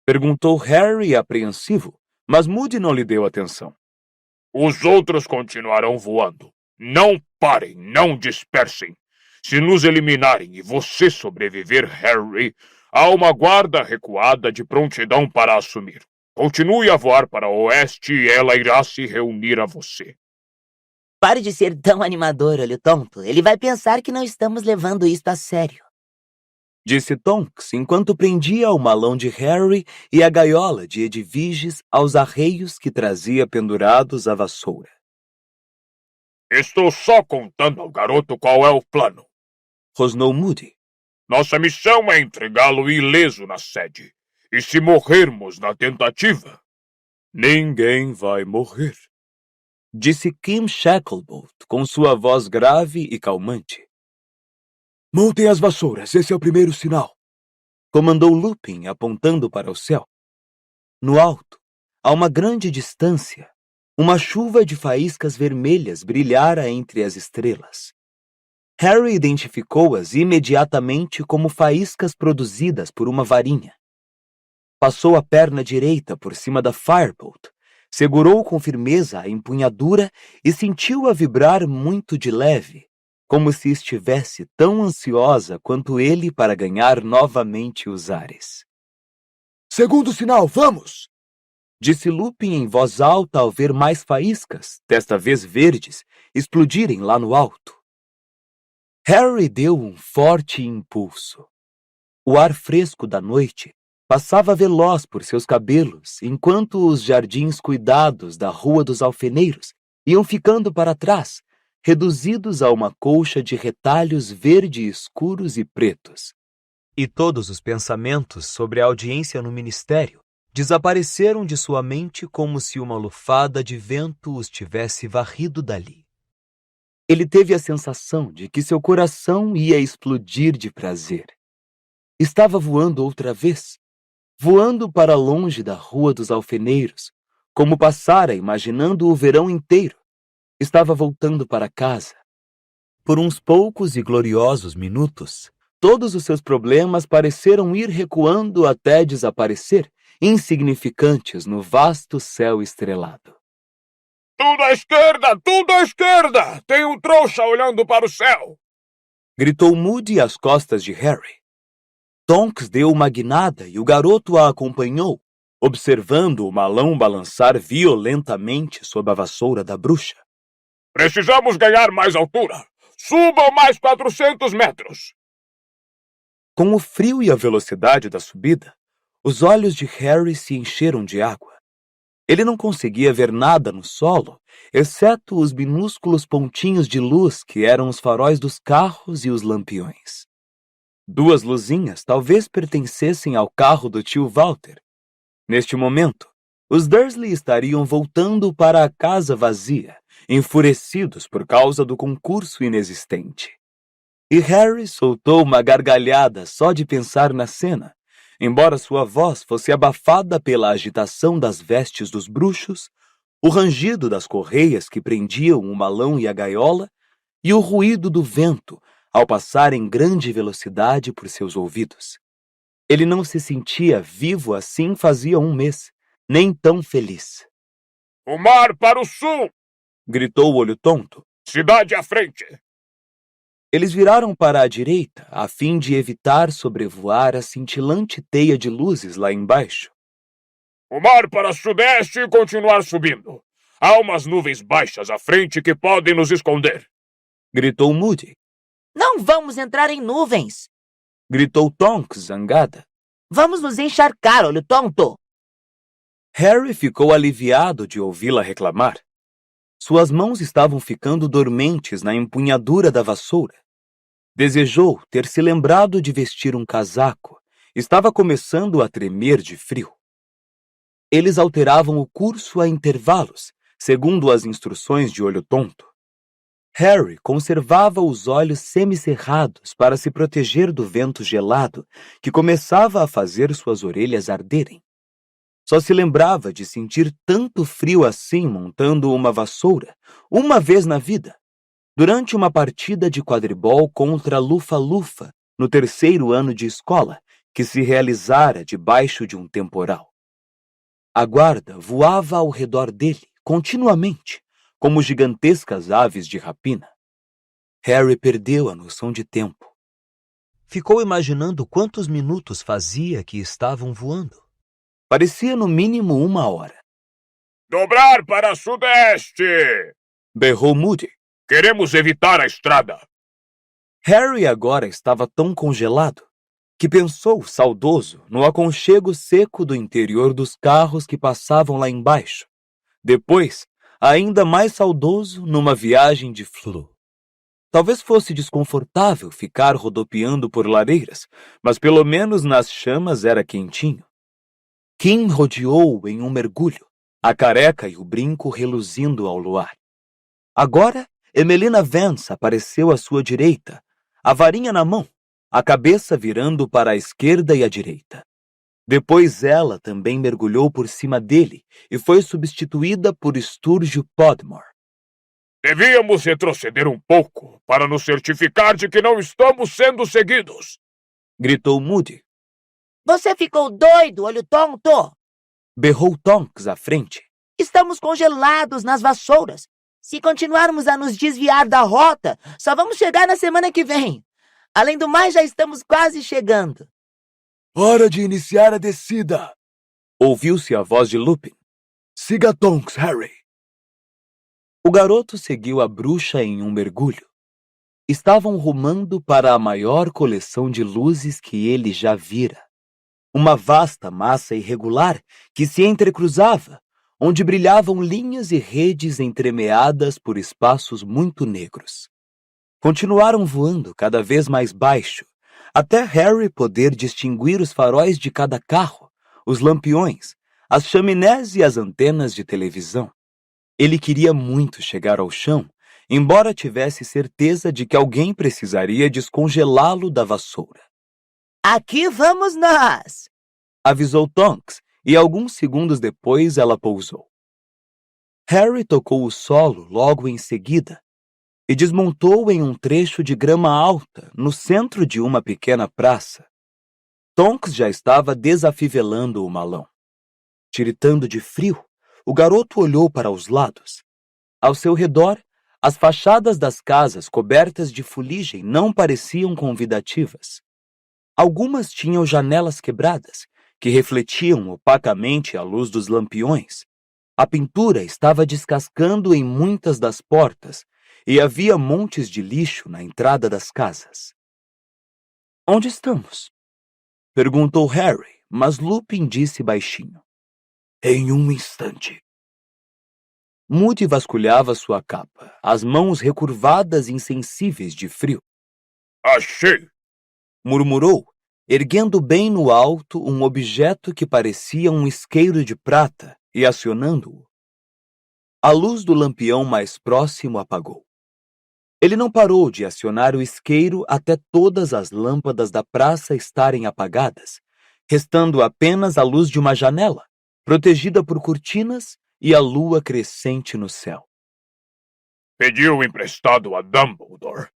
Perguntou Harry apreensivo, mas Moody não lhe deu atenção. Os outros continuarão voando. Não parem, não dispersem. Se nos eliminarem e você sobreviver, Harry, há uma guarda recuada de prontidão para assumir. Continue a voar para o oeste e ela irá se reunir a você. Pare de ser tão animador, olho tonto. Ele vai pensar que não estamos levando isto a sério. Disse Tonks, enquanto prendia o malão de Harry e a gaiola de Edviges aos arreios que trazia pendurados à vassoura. Estou só contando ao garoto qual é o plano. Rosnou Moody. Nossa missão é entregá-lo ileso na sede. E se morrermos na tentativa... Ninguém vai morrer, disse Kim Shacklebolt com sua voz grave e calmante. Montem as vassouras, esse é o primeiro sinal, comandou Lupin, apontando para o céu. No alto, a uma grande distância, uma chuva de faíscas vermelhas brilhara entre as estrelas. Harry identificou-as imediatamente como faíscas produzidas por uma varinha. Passou a perna direita por cima da Firebolt, segurou com firmeza a empunhadura e sentiu-a vibrar muito de leve, como se estivesse tão ansiosa quanto ele para ganhar novamente os ares. Segundo sinal, vamos! Disse Lupin em voz alta ao ver mais faíscas, desta vez verdes, explodirem lá no alto. Harry deu um forte impulso. O ar fresco da noite passava veloz por seus cabelos, enquanto os jardins cuidados da Rua dos Alfeneiros iam ficando para trás, reduzidos a uma colcha de retalhos verde escuros e pretos. E todos os pensamentos sobre a audiência no ministério desapareceram de sua mente como se uma lufada de vento os tivesse varrido dali. Ele teve a sensação de que seu coração ia explodir de prazer. Estava voando outra vez, voando para longe da Rua dos Alfeneiros, como passara imaginando o verão inteiro. Estava voltando para casa. Por uns poucos e gloriosos minutos, todos os seus problemas pareceram ir recuando até desaparecer, insignificantes no vasto céu estrelado. Tudo à esquerda! Tudo à esquerda! Tem um trouxa olhando para o céu! Gritou Moody às costas de Harry. Tonks deu uma guinada e o garoto a acompanhou, observando o malão balançar violentamente sob a vassoura da bruxa. Precisamos ganhar mais altura! Subam mais 400 metros! Com o frio e a velocidade da subida, os olhos de Harry se encheram de água. Ele não conseguia ver nada no solo, exceto os minúsculos pontinhos de luz que eram os faróis dos carros e os lampiões. 2 luzinhas talvez pertencessem ao carro do tio Walter. Neste momento, os Dursley estariam voltando para a casa vazia, enfurecidos por causa do concurso inexistente. E Harry soltou uma gargalhada só de pensar na cena, embora sua voz fosse abafada pela agitação das vestes dos bruxos, o rangido das correias que prendiam o malão e a gaiola e o ruído do vento ao passar em grande velocidade por seus ouvidos. Ele não se sentia vivo assim fazia 1 mês, nem tão feliz. O mar para o sul! Gritou o Olho Tonto. Cidade à frente! Eles viraram para a direita, a fim de evitar sobrevoar a cintilante teia de luzes lá embaixo. O mar para sudeste e continuar subindo. Há umas nuvens baixas à frente que podem nos esconder. Gritou Moody. Não vamos entrar em nuvens. Gritou Tonks, zangada. Vamos nos encharcar, Olho Tonto. Harry ficou aliviado de ouvi-la reclamar. Suas mãos estavam ficando dormentes na empunhadura da vassoura. Desejou ter se lembrado de vestir um casaco. Estava começando a tremer de frio. Eles alteravam o curso a intervalos, segundo as instruções de Olho Tonto. Harry conservava os olhos semicerrados para se proteger do vento gelado que começava a fazer suas orelhas arderem. Só se lembrava de sentir tanto frio assim montando uma vassoura, uma vez na vida, durante uma partida de quadribol contra Lufa-Lufa, no 3º ano de escola, que se realizara debaixo de um temporal. A guarda voava ao redor dele, continuamente, como gigantescas aves de rapina. Harry perdeu a noção de tempo. Ficou imaginando quantos minutos fazia que estavam voando. Parecia no mínimo 1 hora. Dobrar para sudeste! Berrou Moody. Queremos evitar a estrada. Harry agora estava tão congelado que pensou, saudoso, no aconchego seco do interior dos carros que passavam lá embaixo. Depois, ainda mais saudoso, numa viagem de Flu. Talvez fosse desconfortável ficar rodopiando por lareiras, mas pelo menos nas chamas era quentinho. Kim rodeou-o em um mergulho, a careca e o brinco reluzindo ao luar. Agora, Emelina Vance apareceu à sua direita, a varinha na mão, a cabeça virando para a esquerda e a direita. Depois ela também mergulhou por cima dele e foi substituída por Sturgio Podmore. Devíamos retroceder um pouco para nos certificar de que não estamos sendo seguidos. Gritou Moody. Você ficou doido, Olho Tonto? Berrou Tonks à frente. Estamos congelados nas vassouras. Se continuarmos a nos desviar da rota, só vamos chegar na semana que vem. Além do mais, já estamos quase chegando. Hora de iniciar a descida! Ouviu-se a voz de Lupin. Siga Tonks, Harry! O garoto seguiu a bruxa em um mergulho. Estavam rumando para a maior coleção de luzes que ele já vira. Uma vasta massa irregular que se entrecruzava, onde brilhavam linhas e redes entremeadas por espaços muito negros. Continuaram voando cada vez mais baixo, até Harry poder distinguir os faróis de cada carro, os lampiões, as chaminés e as antenas de televisão. Ele queria muito chegar ao chão, embora tivesse certeza de que alguém precisaria descongelá-lo da vassoura. Aqui vamos nós! Avisou Tonks, e alguns segundos depois ela pousou. Harry tocou o solo logo em seguida e desmontou em um trecho de grama alta no centro de uma pequena praça. Tonks já estava desafivelando o malão. Tiritando de frio, o garoto olhou para os lados. Ao seu redor, as fachadas das casas cobertas de fuligem não pareciam convidativas. Algumas tinham janelas quebradas, que refletiam opacamente a luz dos lampiões. A pintura estava descascando em muitas das portas e havia montes de lixo na entrada das casas. Onde estamos? Perguntou Harry, mas Lupin disse baixinho. Em um instante. Moody vasculhava sua capa, as mãos recurvadas e insensíveis de frio. Achei! Murmurou, erguendo bem no alto um objeto que parecia um isqueiro de prata e acionando-o. A luz do lampião mais próximo apagou. Ele não parou de acionar o isqueiro até todas as lâmpadas da praça estarem apagadas, restando apenas a luz de uma janela, protegida por cortinas e a lua crescente no céu. Pediu emprestado a Dumbledore.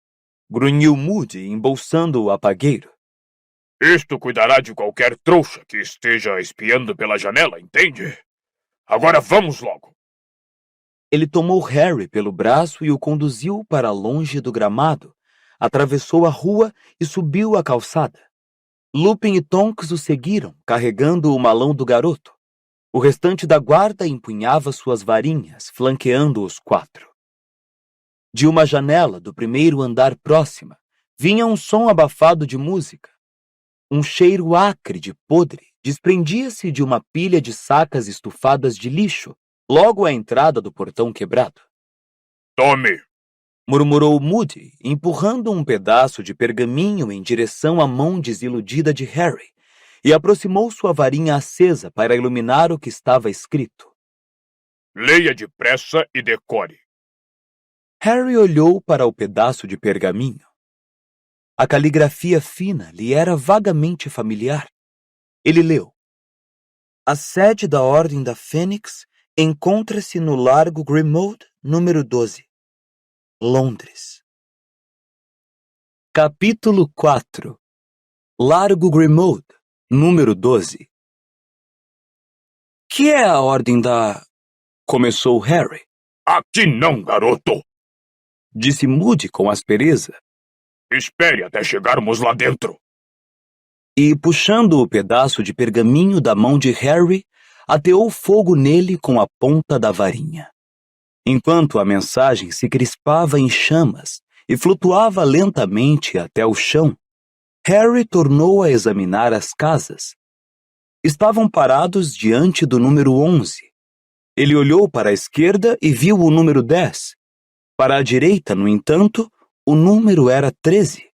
Grunhiu Moody, embolsando o apagueiro. Isto cuidará de qualquer trouxa que esteja espiando pela janela, entende? Agora vamos logo. Ele tomou Harry pelo braço e o conduziu para longe do gramado, atravessou a rua e subiu a calçada. Lupin e Tonks o seguiram, carregando o malão do garoto. O restante da guarda empunhava suas varinhas, flanqueando os quatro. De uma janela do primeiro andar próxima, vinha um som abafado de música. Um cheiro acre de podre desprendia-se de uma pilha de sacas estufadas de lixo, logo à entrada do portão quebrado. Tome! Murmurou Moody, empurrando um pedaço de pergaminho em direção à mão desiludida de Harry, e aproximou sua varinha acesa para iluminar o que estava escrito. Leia depressa e decore. Harry olhou para o pedaço de pergaminho. A caligrafia fina lhe era vagamente familiar. Ele leu. A sede da Ordem da Fênix encontra-se no Largo Grimmauld, número 12. Londres. Capítulo 4. Largo Grimmauld, número 12. Que é a Ordem da... Começou Harry. Aqui não, garoto! Disse Moody com aspereza. Espere até chegarmos lá dentro. E, puxando o pedaço de pergaminho da mão de Harry, ateou fogo nele com a ponta da varinha. Enquanto a mensagem se crispava em chamas e flutuava lentamente até o chão, Harry tornou a examinar as casas. Estavam parados diante do número 11. Ele olhou para a esquerda e viu o número 10. Para a direita, no entanto, o número era 13.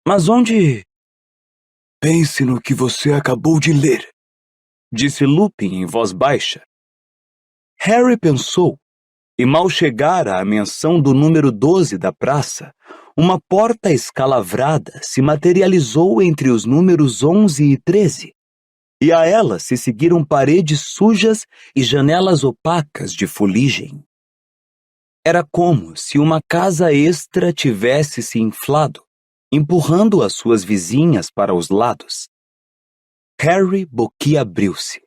Mas onde... Pense no que você acabou de ler, disse Lupin em voz baixa. Harry pensou, e mal chegara à menção do número 12 da praça, uma porta escalavrada se materializou entre os números 11 e 13, e a ela se seguiram paredes sujas e janelas opacas de fuligem. Era como se uma casa extra tivesse se inflado, empurrando as suas vizinhas para os lados. Harry boquiabriu-se.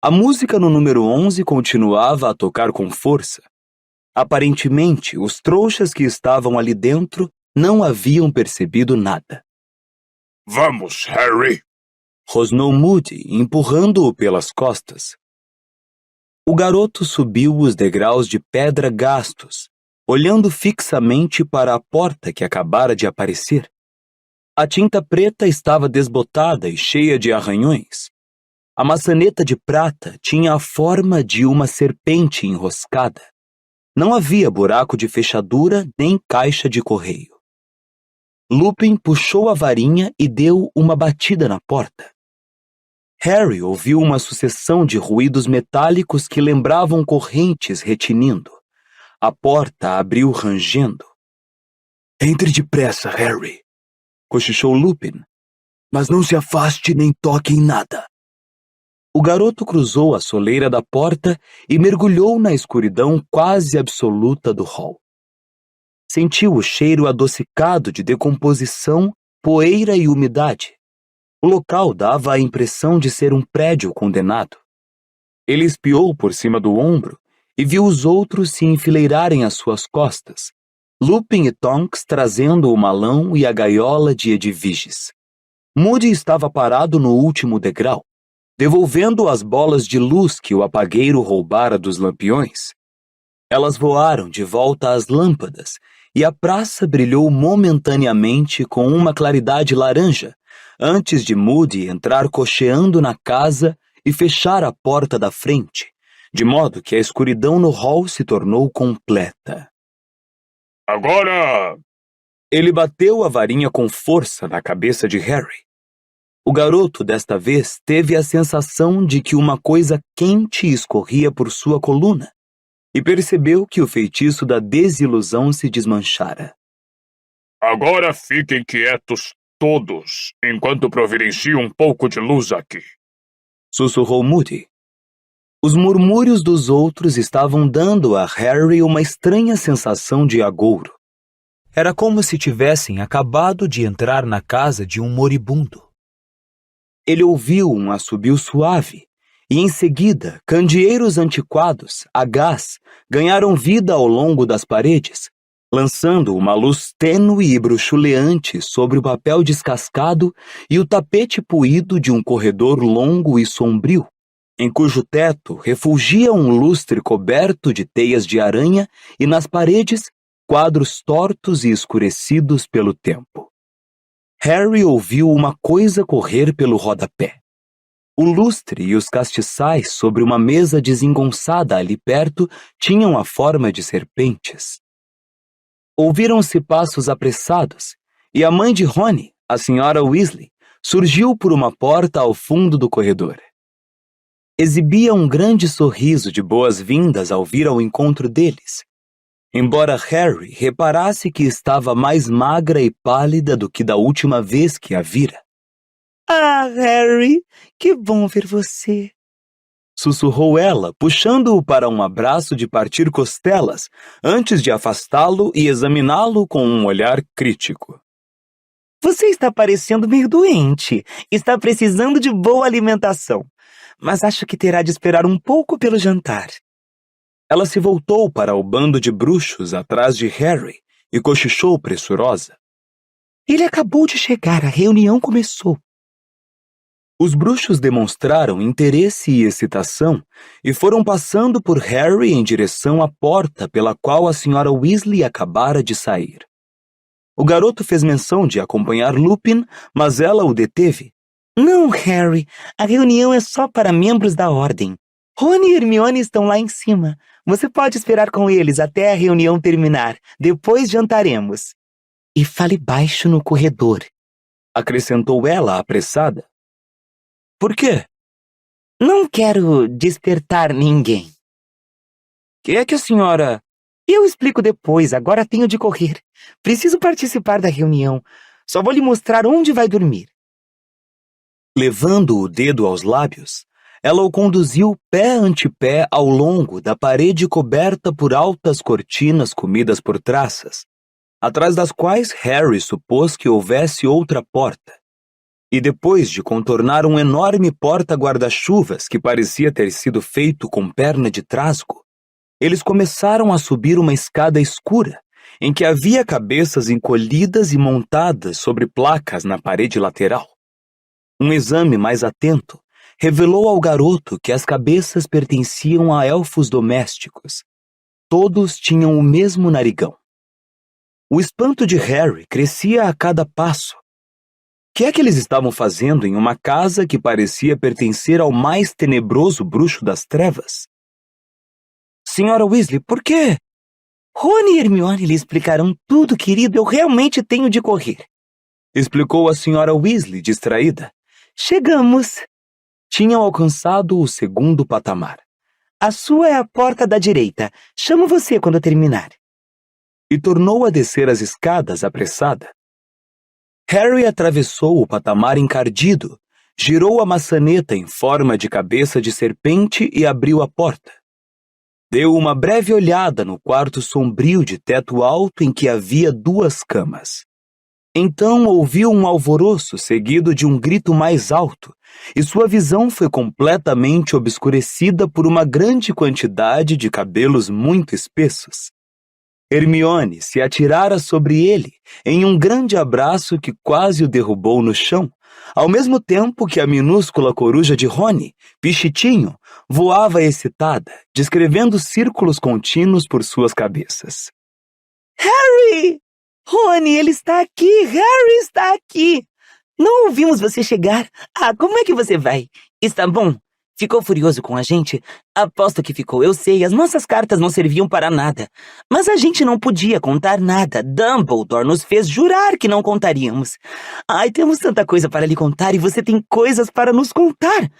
A música no número 11 continuava a tocar com força. Aparentemente, os trouxas que estavam ali dentro não haviam percebido nada. Vamos, Harry! Rosnou Moody, empurrando-o pelas costas. O garoto subiu os degraus de pedra gastos, olhando fixamente para a porta que acabara de aparecer. A tinta preta estava desbotada e cheia de arranhões. A maçaneta de prata tinha a forma de uma serpente enroscada. Não havia buraco de fechadura nem caixa de correio. Lupin puxou a varinha e deu uma batida na porta. Harry ouviu uma sucessão de ruídos metálicos que lembravam correntes retinindo. A porta abriu rangendo. Entre depressa, Harry, cochichou Lupin. Mas não se afaste nem toque em nada. O garoto cruzou a soleira da porta e mergulhou na escuridão quase absoluta do hall. Sentiu o cheiro adocicado de decomposição, poeira e umidade. O local dava a impressão de ser um prédio condenado. Ele espiou por cima do ombro e viu os outros se enfileirarem às suas costas, Lupin e Tonks trazendo o malão e a gaiola de Edviges. Moody estava parado no último degrau, devolvendo as bolas de luz que o apagueiro roubara dos lampiões. Elas voaram de volta às lâmpadas e a praça brilhou momentaneamente com uma claridade laranja, antes de Moody entrar cocheando na casa e fechar a porta da frente, de modo que a escuridão no hall se tornou completa. Agora! Ele bateu a varinha com força na cabeça de Harry. O garoto, desta vez, teve a sensação de que uma coisa quente escorria por sua coluna e percebeu que o feitiço da desilusão se desmanchara. Agora fiquem quietos todos, enquanto providencio um pouco de luz aqui, sussurrou Moody. Os murmúrios dos outros estavam dando a Harry uma estranha sensação de agouro. Era como se tivessem acabado de entrar na casa de um moribundo. Ele ouviu um assobio suave, e em seguida, candeeiros antiquados, a gás, ganharam vida ao longo das paredes, lançando uma luz tênue e bruxuleante sobre o papel descascado e o tapete puído de um corredor longo e sombrio, em cujo teto refulgia um lustre coberto de teias de aranha e nas paredes, quadros tortos e escurecidos pelo tempo. Harry ouviu uma coisa correr pelo rodapé. O lustre e os castiçais sobre uma mesa desengonçada ali perto tinham a forma de serpentes. Ouviram-se passos apressados, e a mãe de Rony, a senhora Weasley, surgiu por uma porta ao fundo do corredor. Exibia um grande sorriso de boas-vindas ao vir ao encontro deles, embora Harry reparasse que estava mais magra e pálida do que da última vez que a vira. Ah, Harry, que bom ver você, sussurrou ela, puxando-o para um abraço de partir costelas, antes de afastá-lo e examiná-lo com um olhar crítico. Você está parecendo meio doente. Está precisando de boa alimentação. Mas acho que terá de esperar um pouco pelo jantar. Ela se voltou para o bando de bruxos atrás de Harry e cochichou pressurosa. Ele acabou de chegar, a reunião começou. Os bruxos demonstraram interesse e excitação e foram passando por Harry em direção à porta pela qual a senhora Weasley acabara de sair. O garoto fez menção de acompanhar Lupin, mas ela o deteve. Não, Harry, a reunião é só para membros da ordem. Rony e Hermione estão lá em cima. Você pode esperar com eles até a reunião terminar. Depois jantaremos. E fale baixo no corredor, acrescentou ela apressada. Por quê? Não quero despertar ninguém. Que é que a senhora... Eu explico depois, agora tenho de correr. Preciso participar da reunião. Só vou lhe mostrar onde vai dormir. Levando o dedo aos lábios, ela o conduziu pé ante pé ao longo da parede coberta por altas cortinas comidas por traças, atrás das quais Harry supôs que houvesse outra porta. E depois de contornar um enorme porta-guarda-chuvas que parecia ter sido feito com perna de trasgo, eles começaram a subir uma escada escura, em que havia cabeças encolhidas e montadas sobre placas na parede lateral. Um exame mais atento revelou ao garoto que as cabeças pertenciam a elfos domésticos. Todos tinham o mesmo narigão. O espanto de Harry crescia a cada passo, que é que eles estavam fazendo em uma casa que parecia pertencer ao mais tenebroso bruxo das trevas? Senhora Weasley, por quê? Rony e Hermione lhe explicarão tudo, querido. Eu realmente tenho de correr. Explicou a senhora Weasley, distraída. Chegamos. Tinham alcançado o segundo patamar. A sua é a porta da direita. Chamo você quando terminar. E tornou a descer as escadas apressada. Harry atravessou o patamar encardido, girou a maçaneta em forma de cabeça de serpente e abriu a porta. Deu uma breve olhada no quarto sombrio de teto alto em que havia 2 camas. Então ouviu um alvoroço seguido de um grito mais alto, e sua visão foi completamente obscurecida por uma grande quantidade de cabelos muito espessos. Hermione se atirara sobre ele em um grande abraço que quase o derrubou no chão, ao mesmo tempo que a minúscula coruja de Rony, Pichitinho, voava excitada, descrevendo círculos contínuos por suas cabeças. Harry! Rony, ele está aqui! Harry está aqui! Não ouvimos você chegar. Como é que você vai? Está bom? Ficou furioso com a gente? Aposto que ficou, eu sei, as nossas cartas não serviam para nada. Mas a gente não podia contar nada. Dumbledore nos fez jurar que não contaríamos. Temos tanta coisa para lhe contar e você tem coisas para nos contar.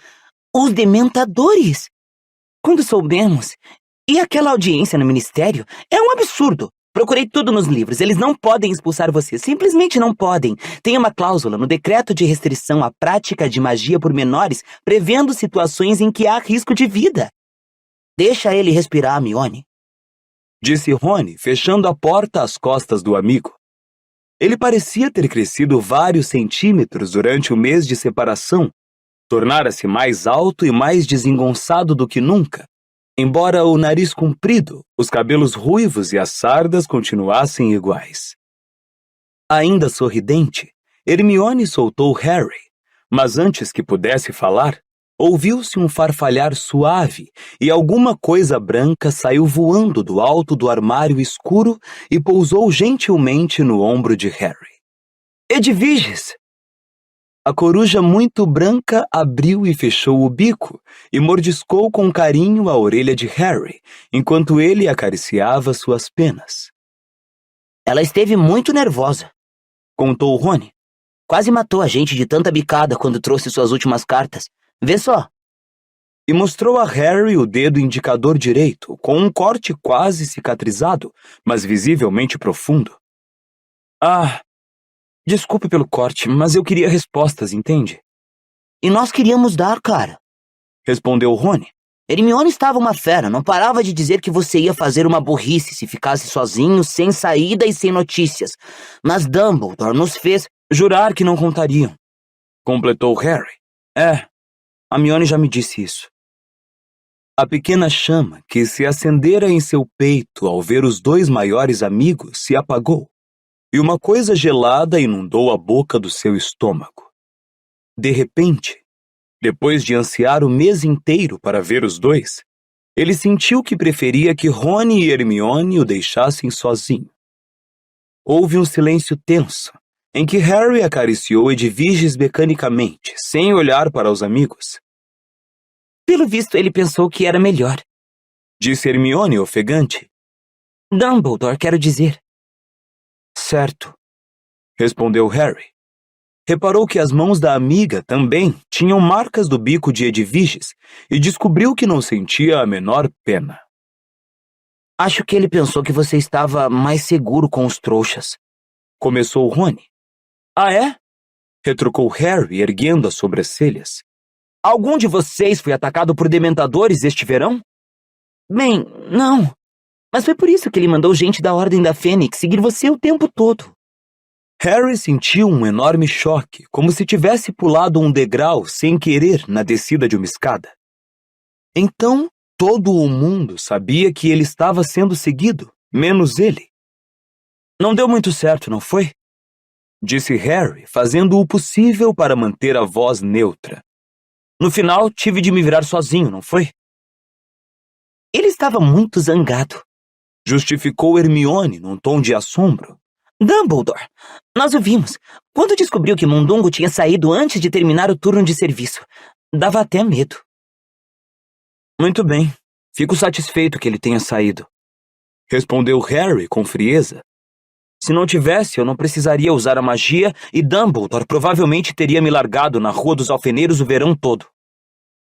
Os dementadores. Quando soubemos... E aquela audiência no ministério? É um absurdo. Procurei tudo nos livros. Eles não podem expulsar você. Simplesmente não podem. Tem uma cláusula no decreto de restrição à prática de magia por menores, prevendo situações em que há risco de vida. Deixa ele respirar, Hermione. Disse Rony, fechando a porta às costas do amigo. Ele parecia ter crescido vários centímetros durante o mês de separação. Tornara-se mais alto e mais desengonçado do que nunca. Embora o nariz comprido, os cabelos ruivos e as sardas continuassem iguais. Ainda sorridente, Hermione soltou Harry, mas antes que pudesse falar, ouviu-se um farfalhar suave e alguma coisa branca saiu voando do alto do armário escuro e pousou gentilmente no ombro de Harry. Edviges! A coruja muito branca abriu e fechou o bico e mordiscou com carinho a orelha de Harry, enquanto ele acariciava suas penas. Ela esteve muito nervosa, contou Rony. Quase matou a gente de tanta bicada quando trouxe suas últimas cartas. Vê só. E mostrou a Harry o dedo indicador direito, com um corte quase cicatrizado, mas visivelmente profundo. Desculpe pelo corte, mas eu queria respostas, entende? E nós queríamos dar, cara. Respondeu Rony. Hermione estava uma fera, não parava de dizer que você ia fazer uma burrice se ficasse sozinho, sem saída e sem notícias. Mas Dumbledore nos fez jurar que não contariam. Completou Harry. A Hermione já me disse isso. A pequena chama que se acendera em seu peito ao ver os 2 maiores amigos se apagou. E uma coisa gelada inundou a boca do seu estômago. De repente, depois de ansiar o mês inteiro para ver os 2, ele sentiu que preferia que Rony e Hermione o deixassem sozinho. Houve um silêncio tenso, em que Harry acariciou Edviges mecanicamente, sem olhar para os amigos. Pelo visto, ele pensou que era melhor, disse Hermione ofegante. Dumbledore, quero dizer. Certo, respondeu Harry. Reparou que as mãos da amiga também tinham marcas do bico de Edviges e descobriu que não sentia a menor pena. Acho que ele pensou que você estava mais seguro com os trouxas, começou Rony. É? Retrucou Harry, erguendo as sobrancelhas. Algum de vocês foi atacado por dementadores este verão? Bem, não. Mas foi por isso que ele mandou gente da Ordem da Fênix seguir você o tempo todo. Harry sentiu um enorme choque, como se tivesse pulado um degrau sem querer na descida de uma escada. Então, todo o mundo sabia que ele estava sendo seguido, menos ele. Não deu muito certo, não foi? Disse Harry, fazendo o possível para manter a voz neutra. No final, tive de me virar sozinho, não foi? Ele estava muito zangado, justificou Hermione num tom de assombro. Dumbledore, nós o vimos. Quando descobriu que Mundungo tinha saído antes de terminar o turno de serviço, dava até medo. Muito bem. Fico satisfeito que ele tenha saído. Respondeu Harry com frieza. Se não tivesse, eu não precisaria usar a magia e Dumbledore provavelmente teria me largado na Rua dos Alfeneiros o verão todo.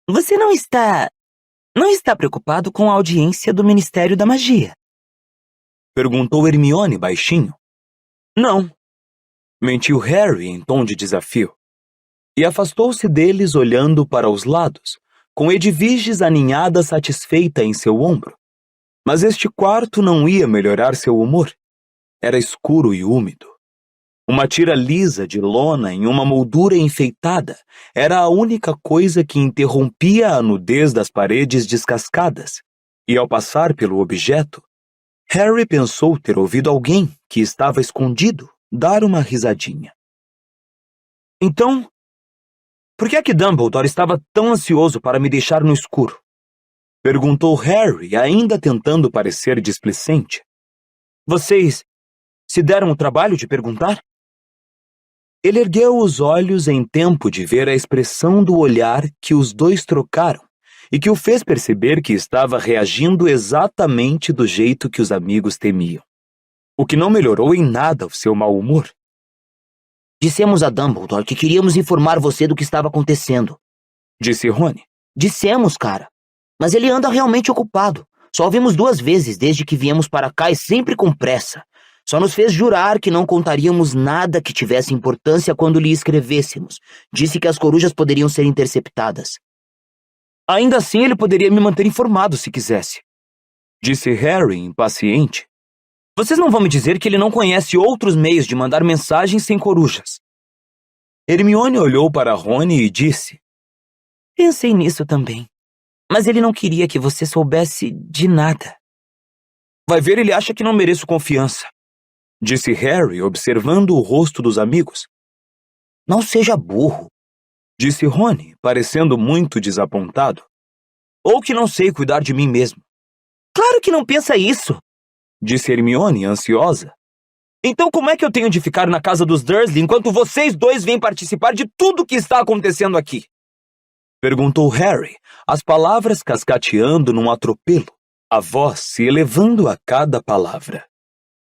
Você não está preocupado com a audiência do Ministério da Magia? Perguntou Hermione baixinho. Não. Mentiu Harry em tom de desafio. E afastou-se deles olhando para os lados, com Edviges aninhada satisfeita em seu ombro. Mas este quarto não ia melhorar seu humor. Era escuro e úmido. Uma tira lisa de lona em uma moldura enfeitada era a única coisa que interrompia a nudez das paredes descascadas, e ao passar pelo objeto, Harry pensou ter ouvido alguém que estava escondido dar uma risadinha. Então, por que é que Dumbledore estava tão ansioso para me deixar no escuro? Perguntou Harry, ainda tentando parecer displicente. Vocês se deram o trabalho de perguntar? Ele ergueu os olhos em tempo de ver a expressão do olhar que os dois trocaram e que o fez perceber que estava reagindo exatamente do jeito que os amigos temiam, o que não melhorou em nada o seu mau humor. Dissemos a Dumbledore que queríamos informar você do que estava acontecendo, disse Rony. Dissemos, cara. Mas ele anda realmente ocupado. Só o vimos 2 vezes desde que viemos para cá e sempre com pressa. Só nos fez jurar que não contaríamos nada que tivesse importância quando lhe escrevêssemos. Disse que as corujas poderiam ser interceptadas. Ainda assim, ele poderia me manter informado se quisesse, disse Harry, impaciente. Vocês não vão me dizer que ele não conhece outros meios de mandar mensagens sem corujas. Hermione olhou para Rony e disse: Pensei nisso também. Mas ele não queria que você soubesse de nada. Vai ver, ele acha que não mereço confiança, disse Harry, observando o rosto dos amigos. Não seja burro, disse Rony, parecendo muito desapontado. Ou que não sei cuidar de mim mesmo. Claro que não pensa isso, disse Hermione, ansiosa. Então como é que eu tenho de ficar na casa dos Dursley enquanto vocês dois vêm participar de tudo o que está acontecendo aqui? Perguntou Harry, as palavras cascateando num atropelo, a voz se elevando a cada palavra.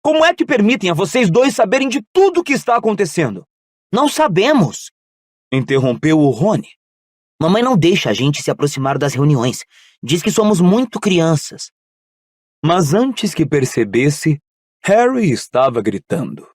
Como é que permitem a vocês dois saberem de tudo o que está acontecendo? Não sabemos, interrompeu o Rony. Mamãe não deixa a gente se aproximar das reuniões. Diz que somos muito crianças. Mas antes que percebesse, Harry estava gritando.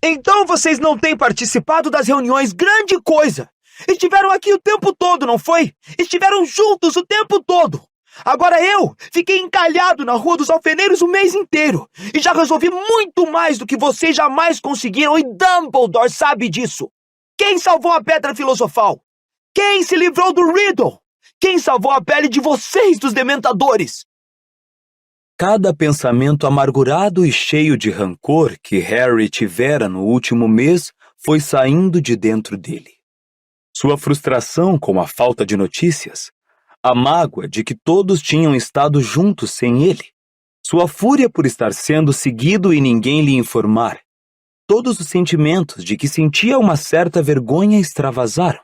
Então vocês não têm participado das reuniões, grande coisa! Estiveram aqui o tempo todo, não foi? Estiveram juntos o tempo todo! Agora eu fiquei encalhado na Rua dos Alfeneiros o mês inteiro e já resolvi muito mais do que vocês jamais conseguiram e Dumbledore sabe disso. Quem salvou a Pedra Filosofal? Quem se livrou do Riddle? Quem salvou a pele de vocês dos Dementadores? Cada pensamento amargurado e cheio de rancor que Harry tivera no último mês foi saindo de dentro dele. Sua frustração com a falta de notícias, a mágoa de que todos tinham estado juntos sem ele, sua fúria por estar sendo seguido e ninguém lhe informar, todos os sentimentos de que sentia uma certa vergonha extravasaram.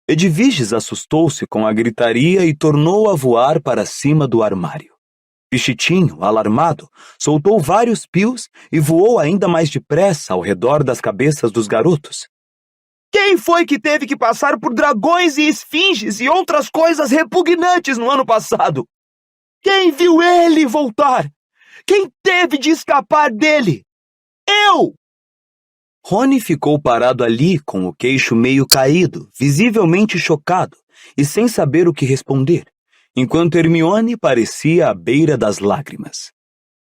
Edviges assustou-se com a gritaria e tornou a voar para cima do armário. Pichitinho, alarmado, soltou vários pios e voou ainda mais depressa ao redor das cabeças dos garotos. Quem foi que teve que passar por dragões e esfinges e outras coisas repugnantes no ano passado? Quem viu ele voltar? Quem teve de escapar dele? Eu! Rony ficou parado ali com o queixo meio caído, visivelmente chocado e sem saber o que responder, enquanto Hermione parecia à beira das lágrimas.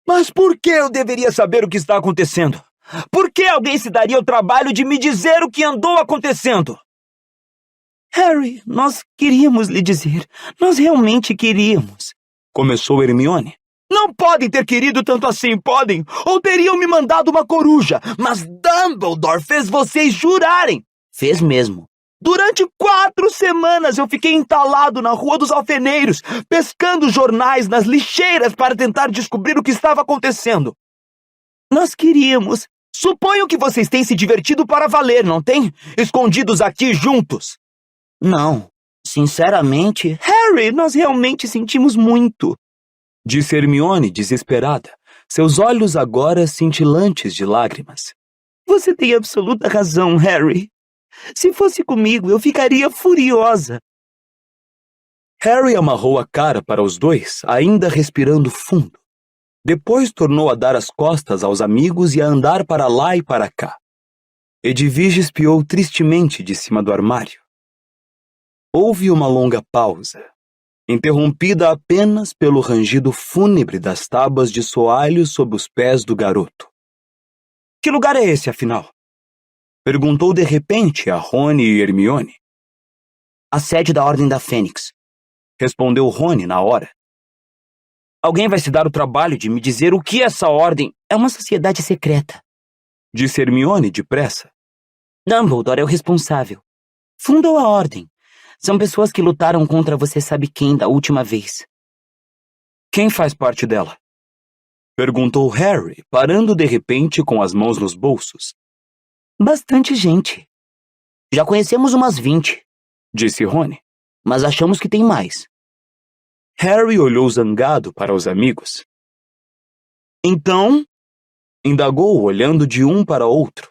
Mas por que eu deveria saber o que está acontecendo? Por que alguém se daria o trabalho de me dizer o que andou acontecendo? Harry, nós queríamos lhe dizer. Nós realmente queríamos. Começou Hermione. Não podem ter querido tanto assim, podem? Ou teriam me mandado uma coruja. Mas Dumbledore fez vocês jurarem. Fez mesmo. Durante 4 semanas eu fiquei entalado na Rua dos Alfeneiros, pescando jornais nas lixeiras para tentar descobrir o que estava acontecendo. Nós queríamos, Suponho que vocês têm se divertido para valer, não tem? Escondidos aqui juntos. Não, sinceramente, Harry, nós realmente sentimos muito, disse Hermione desesperada, seus olhos agora cintilantes de lágrimas. Você tem absoluta razão, Harry. Se fosse comigo, eu ficaria furiosa. Harry amarrou a cara para os dois, ainda respirando fundo. Depois tornou a dar as costas aos amigos e a andar para lá e para cá. Edwige espiou tristemente de cima do armário. Houve uma longa pausa, interrompida apenas pelo rangido fúnebre das tábuas de soalho sob os pés do garoto. Que lugar é esse, afinal? Perguntou de repente a Rony e Hermione. A sede da Ordem da Fênix, respondeu Rony na hora. Alguém vai se dar o trabalho de me dizer o que essa ordem... É uma sociedade secreta, disse Hermione depressa. Dumbledore é o responsável. Fundou a Ordem. São pessoas que lutaram contra você sabe quem da última vez. Quem faz parte dela? Perguntou Harry, parando de repente com as mãos nos bolsos. Bastante gente. Já conhecemos umas 20, disse Rony. Mas achamos que tem mais. Harry olhou zangado para os amigos. Então, indagou olhando de um para outro.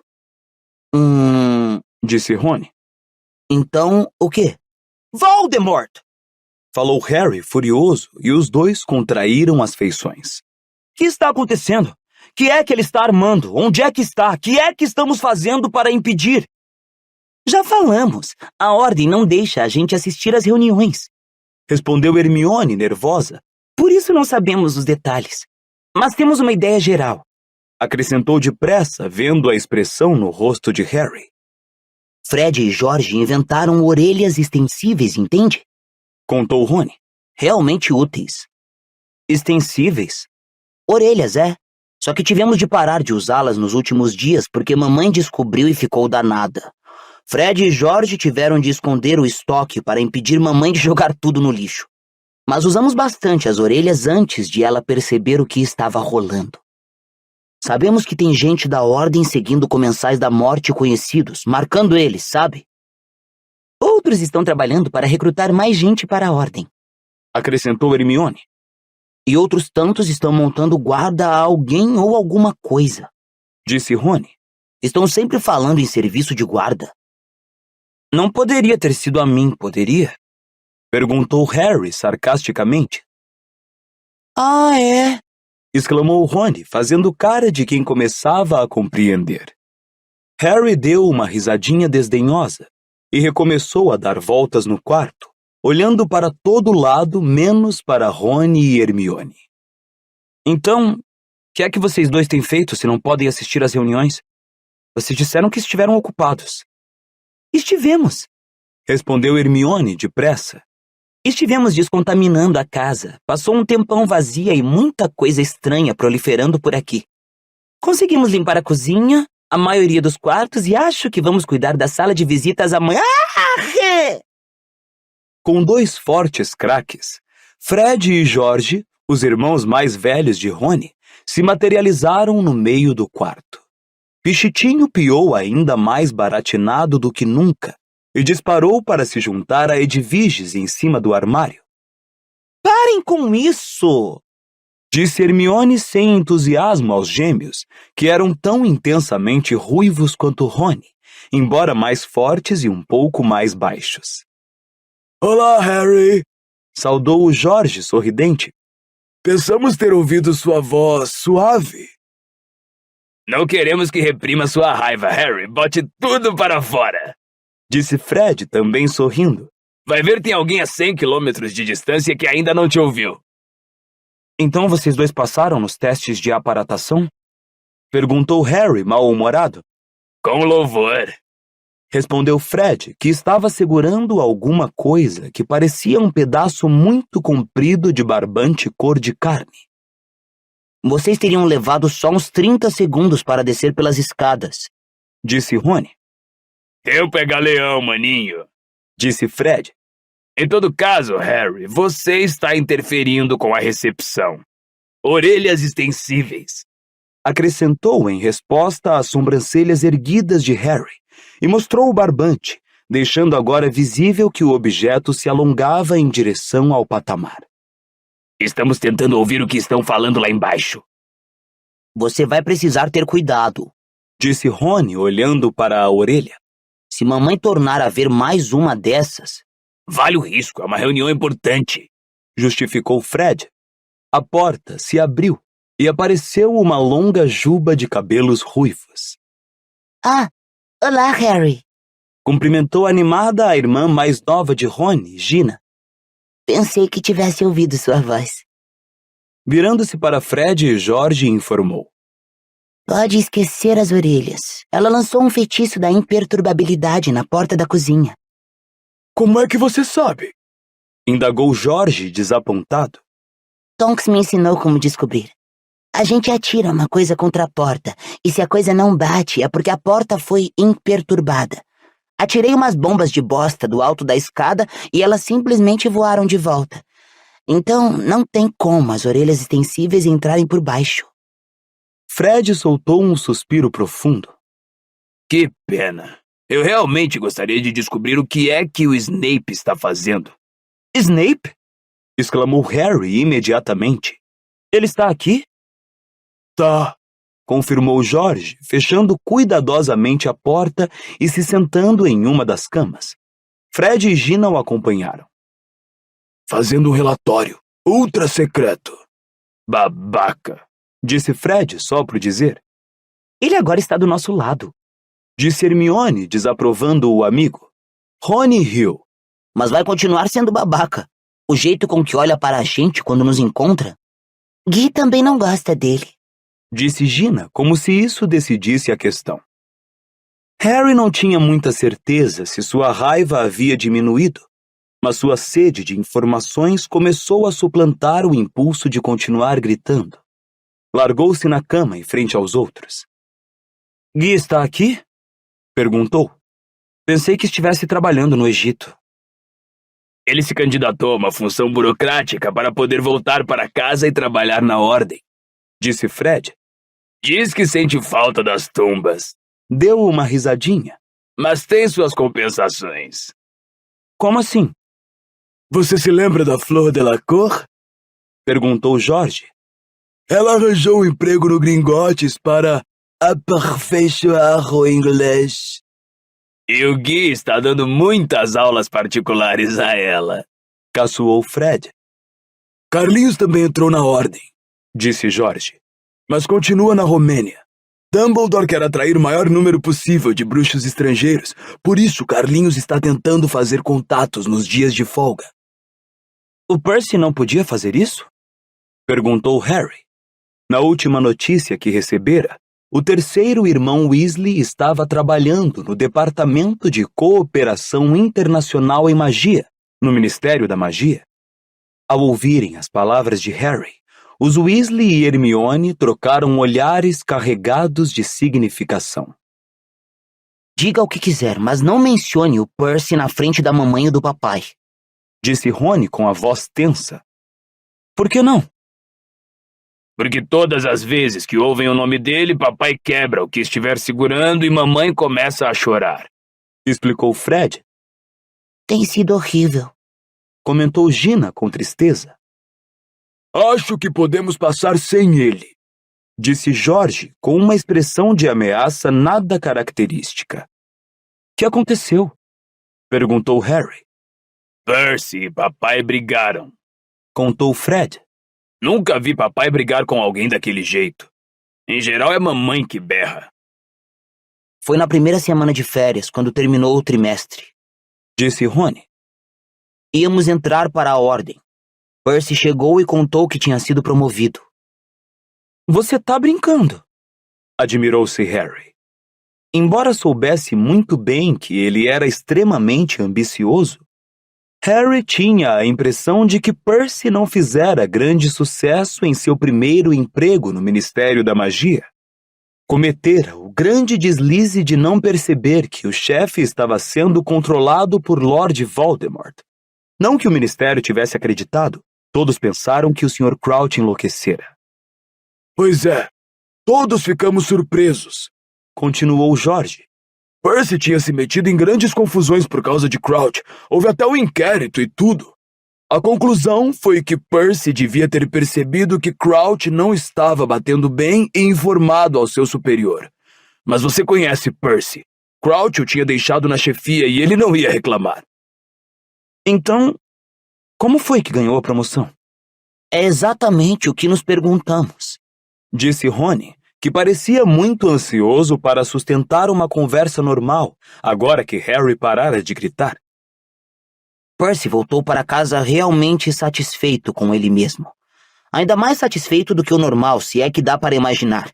Disse Rony. Então, o quê? Voldemort! Falou Harry furioso e os dois contraíram as feições. Que está acontecendo? Que é que ele está armando? Onde é que está? Que é que estamos fazendo para impedir? Já falamos. A Ordem não deixa a gente assistir às reuniões. Respondeu Hermione, nervosa. Por isso não sabemos os detalhes. Mas temos uma ideia geral. Acrescentou depressa, vendo a expressão no rosto de Harry. Fred e George inventaram orelhas extensíveis, entende? Contou Rony. Realmente úteis. Extensíveis? Orelhas, é. Só que tivemos de parar de usá-las nos últimos dias porque mamãe descobriu e ficou danada. Fred e George tiveram de esconder o estoque para impedir mamãe de jogar tudo no lixo. Mas usamos bastante as orelhas antes de ela perceber o que estava rolando. Sabemos que tem gente da Ordem seguindo comensais da morte conhecidos, marcando eles, sabe? Outros estão trabalhando para recrutar mais gente para a Ordem, acrescentou Hermione. E outros tantos estão montando guarda a alguém ou alguma coisa, disse Rony. Estão sempre falando em serviço de guarda. Não poderia ter sido a mim, poderia? Perguntou Harry sarcasticamente. Ah, é? Exclamou Rony, fazendo cara de quem começava a compreender. Harry deu uma risadinha desdenhosa e recomeçou a dar voltas no quarto, olhando para todo lado menos para Rony e Hermione. Então, o que é que vocês dois têm feito se não podem assistir às reuniões? Vocês disseram que estiveram ocupados. Estivemos, respondeu Hermione depressa. Estivemos descontaminando a casa. Passou um tempão vazia e muita coisa estranha proliferando por aqui. Conseguimos limpar a cozinha, a maioria dos quartos e acho que vamos cuidar da sala de visitas amanhã. Com dois fortes craques, Fred e George, os irmãos mais velhos de Rony, se materializaram no meio do quarto. Pichitinho piou ainda mais baratinado do que nunca e disparou para se juntar a Edwiges em cima do armário. Parem com isso! Disse Hermione sem entusiasmo aos gêmeos, que eram tão intensamente ruivos quanto Rony, embora mais fortes e um pouco mais baixos. Olá, Harry! Saudou o Jorge sorridente. Pensamos ter ouvido sua voz suave. Não queremos que reprima sua raiva, Harry. Bote tudo para fora. Disse Fred, também sorrindo. Vai ver, tem alguém a 100 quilômetros de distância que ainda não te ouviu. Então vocês dois passaram nos testes de aparatação? Perguntou Harry, mal-humorado. Com louvor. Respondeu Fred, que estava segurando alguma coisa que parecia um pedaço muito comprido de barbante cor de carne. Vocês teriam levado só uns 30 segundos para descer pelas escadas, disse Rony. Tempo é galeão, maninho, disse Fred. Em todo caso, Harry, você está interferindo com a recepção. Orelhas extensíveis. acrescentou em resposta às sobrancelhas erguidas de Harry e mostrou o barbante, deixando agora visível que o objeto se alongava em direção ao patamar. Estamos tentando ouvir o que estão falando lá embaixo. Você vai precisar ter cuidado, disse Rony, olhando para a orelha. Se mamãe tornar a ver mais uma dessas... Vale o risco, é uma reunião importante, justificou Fred. A porta se abriu e apareceu uma longa juba de cabelos ruivos. Ah, olá, Harry. Cumprimentou animada a irmã mais nova de Rony, Gina. Pensei que tivesse ouvido sua voz. Virando-se para Fred, George informou. Pode esquecer as orelhas. Ela lançou um feitiço da imperturbabilidade na porta da cozinha. Como é que você sabe? Indagou George, desapontado. Tonks me ensinou como descobrir. A gente atira uma coisa contra a porta, e se a coisa não bate é porque a porta foi imperturbada. Atirei umas bombas de bosta do alto da escada e elas simplesmente voaram de volta. Então, não tem como as orelhas extensíveis entrarem por baixo. Fred soltou um suspiro profundo. Que pena. Eu realmente gostaria de descobrir o que é que o Snape está fazendo. Snape? Exclamou Harry imediatamente. Ele está aqui? Tá, confirmou George, fechando cuidadosamente a porta e se sentando em uma das camas. Fred e Gina o acompanharam. Fazendo um relatório ultra secreto. Babaca, disse Fred só por dizer. Ele agora está do nosso lado, disse Hermione, desaprovando o amigo. Rony riu. Mas vai continuar sendo babaca. O jeito com que olha para a gente quando nos encontra. Gui também não gosta dele, disse Gina, como se isso decidisse a questão. Harry não tinha muita certeza se sua raiva havia diminuído, mas sua sede de informações começou a suplantar o impulso de continuar gritando. Largou-se na cama em frente aos outros. Gui está aqui? Perguntou. Pensei que estivesse trabalhando no Egito. Ele se candidatou a uma função burocrática para poder voltar para casa e trabalhar na ordem, disse Fred. Diz que sente falta das tumbas. Deu uma risadinha. Mas tem suas compensações. Como assim? Você se lembra da Flor Delacour? Perguntou George. Ela arranjou um emprego no Gringotts para aperfeiçoar o inglês. E o Gui está dando muitas aulas particulares a ela, caçoou Fred. Carlinhos também entrou na ordem, disse George. Mas continua na Romênia. Dumbledore quer atrair o maior número possível de bruxos estrangeiros, por isso Carlinhos está tentando fazer contatos nos dias de folga. O Percy não podia fazer isso? Perguntou Harry. Na última notícia que recebera, o terceiro irmão Weasley estava trabalhando no Departamento de Cooperação Internacional em Magia, no Ministério da Magia. Ao ouvirem as palavras de Harry, os Weasley e Hermione trocaram olhares carregados de significação. Diga o que quiser, mas não mencione o Percy na frente da mamãe e do papai, disse Rony com a voz tensa. Por que não? Porque todas as vezes que ouvem o nome dele, papai quebra o que estiver segurando e mamãe começa a chorar, explicou Fred. Tem sido horrível, comentou Gina com tristeza. Acho que podemos passar sem ele, disse George com uma expressão de ameaça nada característica. O que aconteceu? Perguntou Harry. Percy e papai brigaram, contou Fred. Nunca vi papai brigar com alguém daquele jeito. Em geral é mamãe que berra. Foi na primeira semana de férias, quando terminou o trimestre, disse Rony. Íamos entrar para a ordem. Percy chegou e contou que tinha sido promovido. Você tá brincando? Admirou-se Harry. Embora soubesse muito bem que ele era extremamente ambicioso, Harry tinha a impressão de que Percy não fizera grande sucesso em seu primeiro emprego no Ministério da Magia. Cometera o grande deslize de não perceber que o chefe estava sendo controlado por Lord Voldemort. Não que o Ministério tivesse acreditado, todos pensaram que o Sr. Crouch enlouquecera. Pois é, Todos ficamos surpresos. Continuou Jorge. Percy tinha se metido em grandes confusões por causa de Crouch. Houve até um inquérito e tudo. A conclusão foi que Percy devia ter percebido que Crouch não estava batendo bem e informado ao seu superior. Mas você conhece Percy. Crouch o tinha deixado na chefia e ele não ia reclamar. Então, como foi que ganhou a promoção? É exatamente o que nos perguntamos. Disse Rony, que parecia muito ansioso para sustentar uma conversa normal, agora que Harry parara de gritar. Percy voltou para casa realmente satisfeito com ele mesmo. Ainda mais satisfeito do que o normal, se é que dá para imaginar.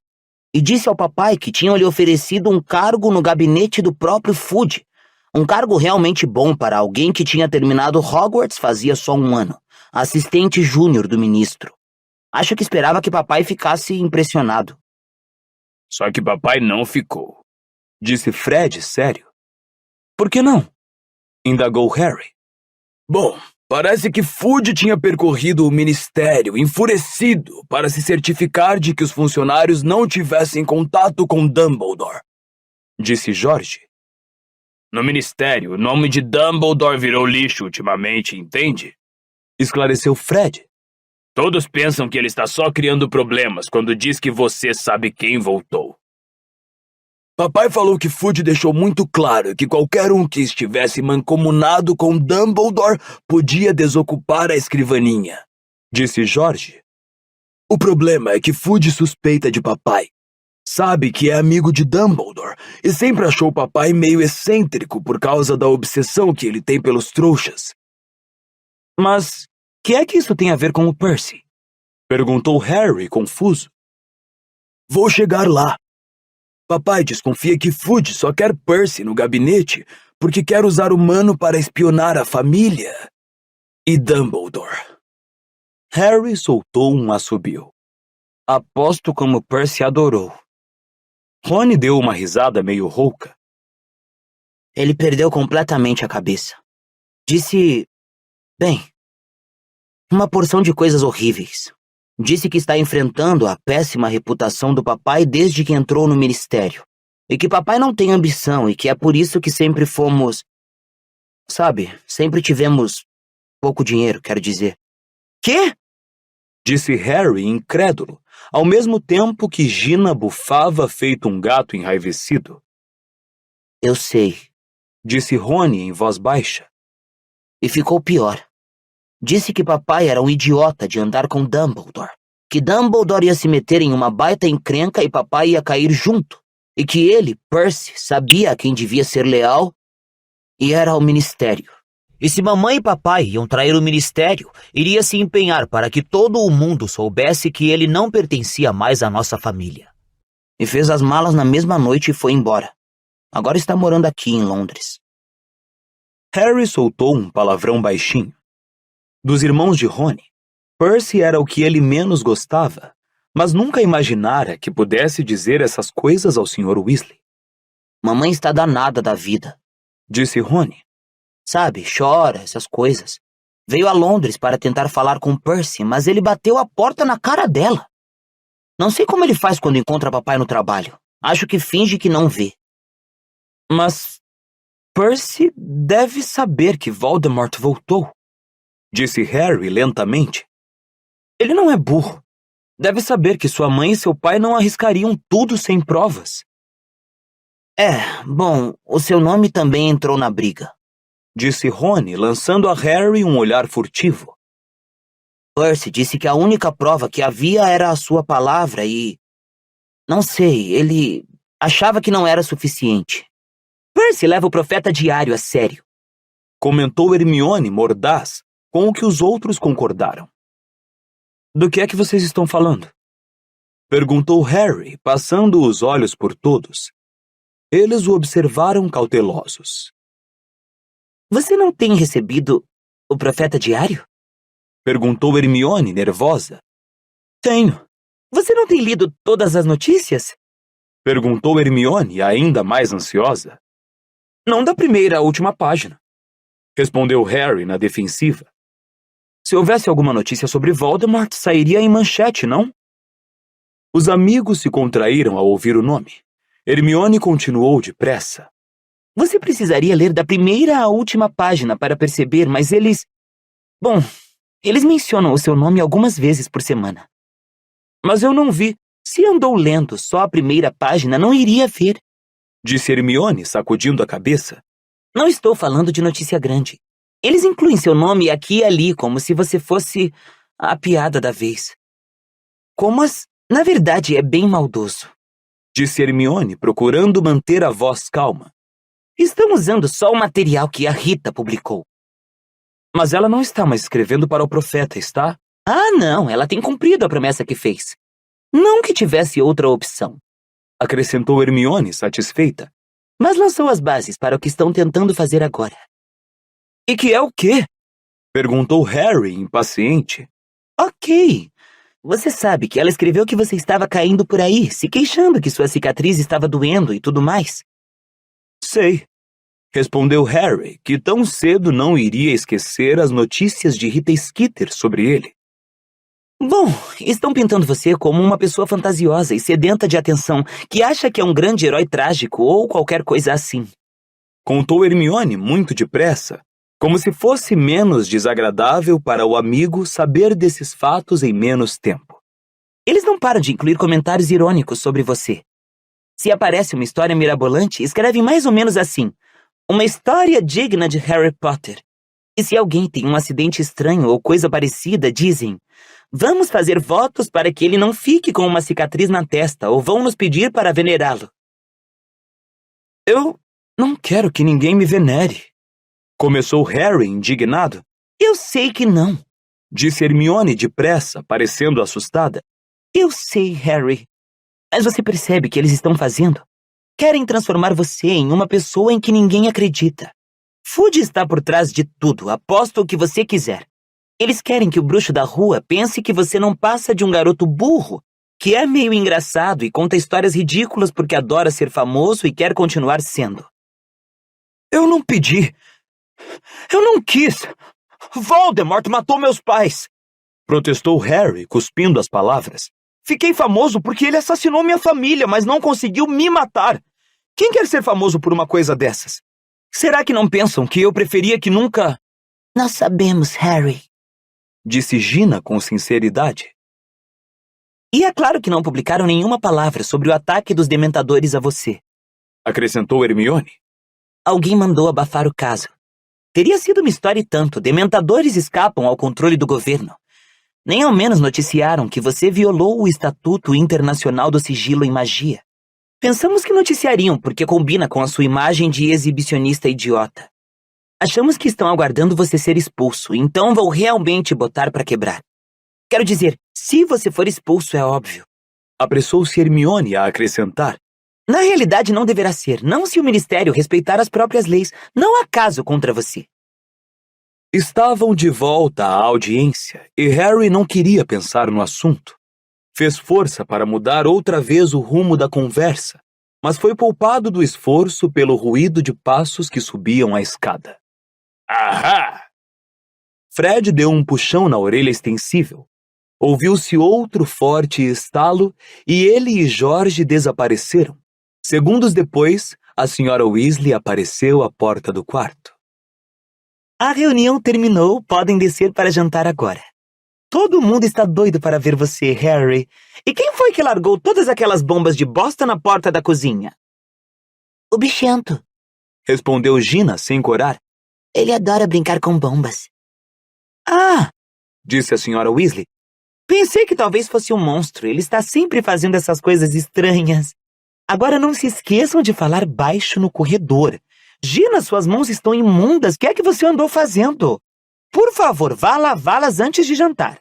E disse ao papai que tinham lhe oferecido um cargo no gabinete do próprio Fudge. Um cargo realmente bom para alguém que tinha terminado Hogwarts fazia só um ano. Assistente júnior do ministro. Acho que esperava que papai ficasse impressionado. Só que papai não ficou. Disse Fred sério. Por que não? Indagou Harry. Bom, parece que Fudge tinha percorrido o ministério, enfurecido, para se certificar de que os funcionários não tivessem contato com Dumbledore. Disse Jorge. No ministério, o nome de Dumbledore virou lixo ultimamente, entende? Esclareceu Fred. Todos pensam que ele está só criando problemas quando diz que você sabe quem voltou. Papai falou que Fudge deixou muito claro que qualquer um que estivesse mancomunado com Dumbledore podia desocupar a escrivaninha. Disse Jorge. O problema é que Fudge suspeita de papai. Sabe que é amigo de Dumbledore e sempre achou papai meio excêntrico por causa da obsessão que ele tem pelos trouxas. Mas que é que isso tem a ver com o Percy? Perguntou Harry, confuso. Vou chegar lá. Papai desconfia que Fudge só quer Percy no gabinete porque quer usar o Mano para espionar a família e Dumbledore. Harry soltou um assobio. Aposto como Percy adorou. Rony deu uma risada meio rouca. Ele perdeu completamente a cabeça. Disse... bem... uma porção de coisas horríveis. Disse que está enfrentando a péssima reputação do papai desde que entrou no ministério. E que papai não tem ambição e que é por isso que sempre fomos... sabe, sempre tivemos pouco dinheiro, quero dizer. Quê? Disse Harry, incrédulo, ao mesmo tempo que Gina bufava feito um gato enraivecido. Eu sei. Disse Rony em voz baixa. E ficou pior. Disse que papai era um idiota de andar com Dumbledore. Que Dumbledore ia se meter em uma baita encrenca e papai ia cair junto. E que ele, Percy, sabia a quem devia ser leal e era ao ministério. E se mamãe e papai iam trair o ministério, iria se empenhar para que todo o mundo soubesse que ele não pertencia mais à nossa família. E fez as malas na mesma noite e foi embora. Agora está morando aqui em Londres. Harry soltou um palavrão baixinho. Dos irmãos de Rony, Percy era o que ele menos gostava, mas nunca imaginara que pudesse dizer essas coisas ao Sr. Weasley. Mamãe está danada da vida, disse Rony. Sabe, chora, essas coisas. Veio a Londres para tentar falar com Percy, mas ele bateu a porta na cara dela. Não sei como ele faz quando encontra papai no trabalho. Acho que finge que não vê. Mas Percy deve saber que Voldemort voltou, disse Harry lentamente. Ele não é burro. Deve saber que sua mãe e seu pai não arriscariam tudo sem provas. Bom, o seu nome também entrou na briga, disse Rony, lançando a Harry um olhar furtivo. Percy disse que a única prova que havia era a sua palavra e... não sei, ele achava que não era suficiente. Percy leva o profeta diário a sério, comentou Hermione mordaz, com o que os outros concordaram. Do que é que vocês estão falando? Perguntou Harry, passando os olhos por todos. Eles o observaram cautelosos. Você não tem recebido o profeta diário? Perguntou Hermione, nervosa. Tenho. Você não tem lido todas as notícias? Perguntou Hermione, ainda mais ansiosa. Não da primeira à última página, respondeu Harry na defensiva. Se houvesse alguma notícia sobre Voldemort, sairia em manchete, não? Os amigos se contraíram ao ouvir o nome. Hermione continuou depressa. Você precisaria ler da primeira à última página para perceber, mas eles... Bom, eles mencionam o seu nome algumas vezes por semana. Mas eu não vi. Se andou lendo só a primeira página, não iria ver. Disse Hermione, sacudindo a cabeça. Não estou falando de notícia grande. Eles incluem seu nome aqui e ali, como se você fosse a piada da vez. Na verdade, é bem maldoso. Disse Hermione, procurando manter a voz calma. Estão usando só o material que a Rita publicou. Mas ela não está mais escrevendo para o profeta, está? Ah, não, ela tem cumprido a promessa que fez. Não que tivesse outra opção. Acrescentou Hermione, satisfeita. Mas lançou as bases para o que estão tentando fazer agora. E que é o quê? Perguntou Harry, impaciente. Ok. Você sabe que ela escreveu que você estava caindo por aí, se queixando que sua cicatriz estava doendo e tudo mais. Sei. Respondeu Harry, que tão cedo não iria esquecer as notícias de Rita Skeeter sobre ele. Bom, estão pintando você como uma pessoa fantasiosa e sedenta de atenção, que acha que é um grande herói trágico ou qualquer coisa assim. Contou Hermione muito depressa, como se fosse menos desagradável para o amigo saber desses fatos em menos tempo. Eles não param de incluir comentários irônicos sobre você. Se aparece uma história mirabolante, escrevem mais ou menos assim: uma história digna de Harry Potter. E se alguém tem um acidente estranho ou coisa parecida, dizem: vamos fazer votos para que ele não fique com uma cicatriz na testa ou vão nos pedir para venerá-lo. Eu não quero que ninguém me venere. Começou Harry, indignado. Eu sei que não. Disse Hermione depressa, parecendo assustada. Eu sei, Harry. Mas você percebe que eles estão fazendo? Querem transformar você em uma pessoa em que ninguém acredita. Fudge está por trás de tudo, aposto o que você quiser. Eles querem que o bruxo da rua pense que você não passa de um garoto burro, que é meio engraçado e conta histórias ridículas porque adora ser famoso e quer continuar sendo. Eu não pedi. Eu não quis. Voldemort matou meus pais. Protestou Harry, cuspindo as palavras. Fiquei famoso porque ele assassinou minha família, mas não conseguiu me matar. Quem quer ser famoso por uma coisa dessas? Será que não pensam que eu preferia que nunca... Nós sabemos, Harry. Disse Gina com sinceridade. E é claro que não publicaram nenhuma palavra sobre o ataque dos dementadores a você. Acrescentou Hermione. Alguém mandou abafar o caso. Teria sido uma história e tanto. Dementadores escapam ao controle do governo. Nem ao menos noticiaram que você violou o Estatuto Internacional do Sigilo em Magia. Pensamos que noticiariam porque combina com a sua imagem de exibicionista idiota. Achamos que estão aguardando você ser expulso, então vou realmente botar pra quebrar. Quero dizer, se você for expulso, é óbvio. Apressou-se Hermione a acrescentar. Na realidade, não deverá ser, não se o Ministério respeitar as próprias leis. Não há caso contra você. Estavam de volta à audiência e Harry não queria pensar no assunto. Fez força para mudar outra vez o rumo da conversa, mas foi poupado do esforço pelo ruído de passos que subiam a escada. Ahá! Fred deu um puxão na orelha extensível. Ouviu-se outro forte estalo e ele e George desapareceram. Segundos depois, a senhora Weasley apareceu à porta do quarto. A reunião terminou, podem descer para jantar agora. Todo mundo está doido para ver você, Harry. E quem foi que largou todas aquelas bombas de bosta na porta da cozinha? O bichento. Respondeu Gina sem corar. Ele adora brincar com bombas. Ah! Disse a senhora Weasley. Pensei que talvez fosse um monstro. Ele está sempre fazendo essas coisas estranhas. Agora não se esqueçam de falar baixo no corredor. Gina, suas mãos estão imundas. O que é que você andou fazendo? Por favor, vá lavá-las antes de jantar.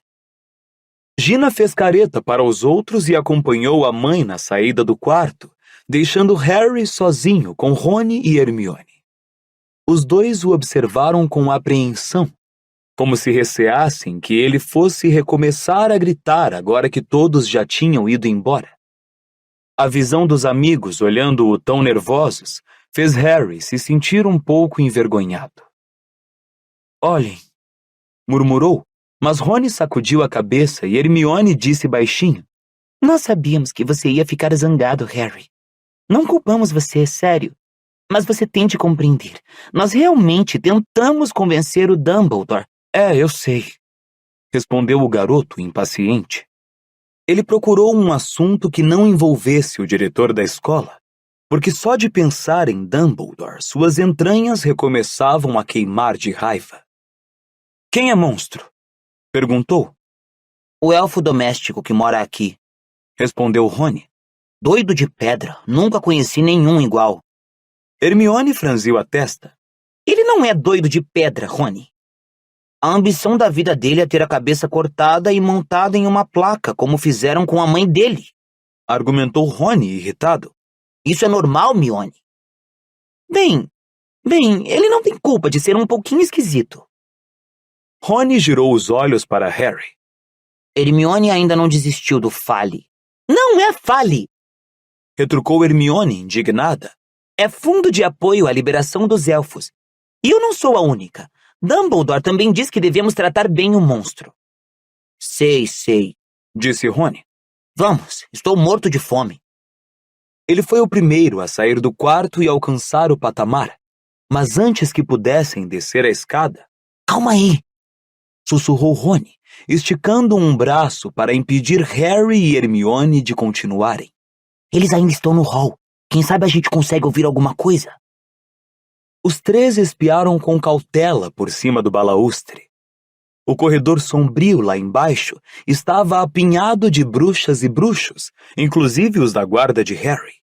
Gina fez careta para os outros e acompanhou a mãe na saída do quarto, deixando Harry sozinho com Rony e Hermione. Os dois o observaram com apreensão, como se receassem que ele fosse recomeçar a gritar agora que todos já tinham ido embora. A visão dos amigos olhando-o tão nervosos fez Harry se sentir um pouco envergonhado. Olhem, murmurou, mas Rony sacudiu a cabeça e Hermione disse baixinho. Nós sabíamos que você ia ficar zangado, Harry. Não culpamos você, sério. Mas você tem de compreender. Nós realmente tentamos convencer o Dumbledore. Eu sei, respondeu o garoto impaciente. Ele procurou um assunto que não envolvesse o diretor da escola, porque só de pensar em Dumbledore, suas entranhas recomeçavam a queimar de raiva. Quem é monstro? Perguntou. O elfo doméstico que mora aqui, Respondeu Rony. doido de pedra, nunca conheci nenhum igual. Hermione franziu a testa. Ele não é doido de pedra, Rony. A ambição da vida dele é ter a cabeça cortada e montada em uma placa, como fizeram com a mãe dele. Argumentou Rony, irritado. Isso é normal, Mione? Bem, ele não tem culpa de ser um pouquinho esquisito. Rony girou os olhos para Harry. Hermione ainda não desistiu do Fale. Não é Fale! Retrucou Hermione, indignada. É Fundo de Apoio à Liberação dos Elfos. E eu não sou a única. Dumbledore também diz que devemos tratar bem o monstro. Sei, Disse Rony. Vamos, estou morto de fome. Ele foi o primeiro a sair do quarto e alcançar o patamar. Mas antes que pudessem descer a escada... Calma aí. Sussurrou Rony, esticando um braço para impedir Harry e Hermione de continuarem. Eles ainda estão no hall. Quem sabe a gente consegue ouvir alguma coisa? Os três espiaram com cautela por cima do balaústre. O corredor sombrio lá embaixo estava apinhado de bruxas e bruxos, inclusive os da guarda de Harry.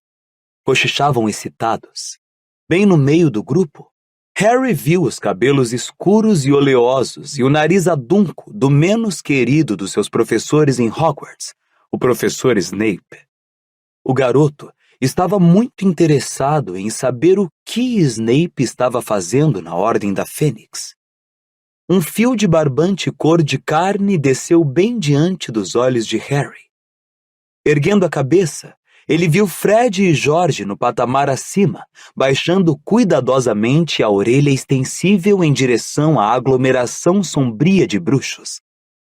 Cochichavam excitados. Bem no meio do grupo, Harry viu os cabelos escuros e oleosos e o nariz adunco do menos querido dos seus professores em Hogwarts, o professor Snape. O garoto estava muito interessado em saber o que Snape estava fazendo na Ordem da Fênix. Um fio de barbante cor de carne desceu bem diante dos olhos de Harry. Erguendo a cabeça, ele viu Fred e George no patamar acima, baixando cuidadosamente a orelha extensível em direção à aglomeração sombria de bruxos.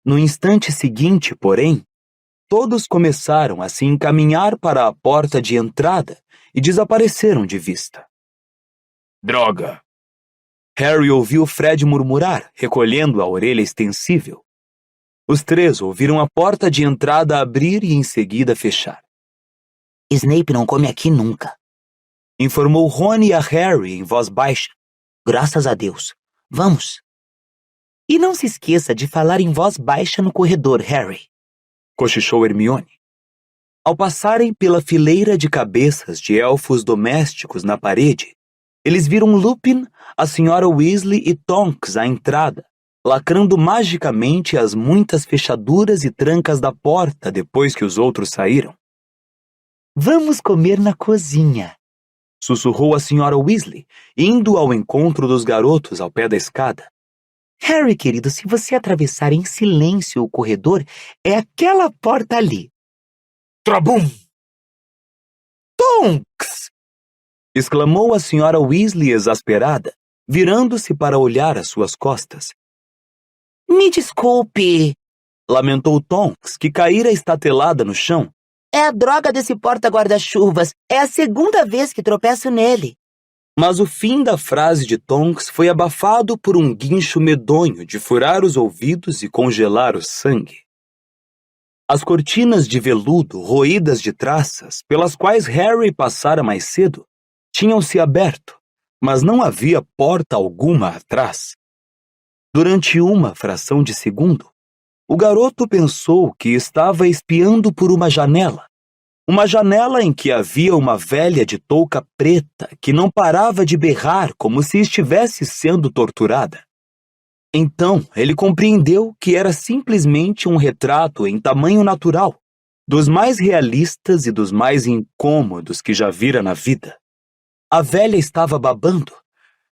No instante seguinte, porém, todos começaram a se encaminhar para a porta de entrada e desapareceram de vista. Droga! Harry ouviu Fred murmurar, recolhendo a orelha extensível. Os três ouviram a porta de entrada abrir e em seguida fechar. Snape não come aqui nunca. Informou Rony a Harry em voz baixa. Graças a Deus. Vamos. E não se esqueça de falar em voz baixa no corredor, Harry. Cochichou Hermione. Ao passarem pela fileira de cabeças de elfos domésticos na parede, eles viram Lupin, a Sra. Weasley e Tonks à entrada, lacrando magicamente as muitas fechaduras e trancas da porta depois que os outros saíram. Vamos comer na cozinha, sussurrou a Sra. Weasley, indo ao encontro dos garotos ao pé da escada. Harry, querido, se você atravessar em silêncio o corredor, é aquela porta ali. Trabum! Tonks! Exclamou a Sra. Weasley exasperada, virando-se para olhar às suas costas. Me desculpe, lamentou Tonks, que caíra estatelada no chão. é a droga desse porta-guarda-chuvas. É a segunda vez que tropeço nele. Mas o fim da frase de Tonks foi abafado por um guincho medonho de furar os ouvidos e congelar o sangue. As cortinas de veludo roídas de traças, pelas quais Harry passara mais cedo, tinham se aberto, mas não havia porta alguma atrás. Durante uma fração de segundo, o garoto pensou que estava espiando por uma janela em que havia uma velha de touca preta que não parava de berrar como se estivesse sendo torturada. Então, ele compreendeu que era simplesmente um retrato em tamanho natural, dos mais realistas e dos mais incômodos que já vira na vida. A velha estava babando.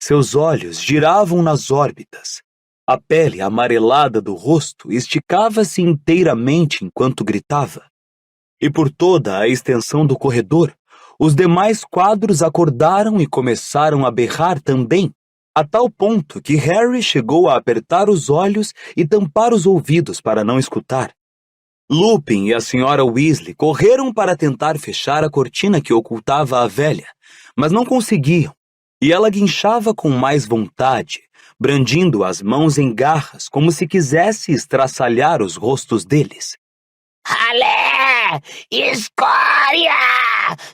Seus olhos giravam nas órbitas. A pele amarelada do rosto esticava-se inteiramente enquanto gritava. E por toda a extensão do corredor, os demais quadros acordaram e começaram a berrar também, a tal ponto que Harry chegou a apertar os olhos e tampar os ouvidos para não escutar. Lupin e a senhora Weasley correram para tentar fechar a cortina que ocultava a velha, mas não conseguiam, e ela guinchava com mais vontade, brandindo as mãos em garras como se quisesse estraçalhar os rostos deles. Ralé! Escória!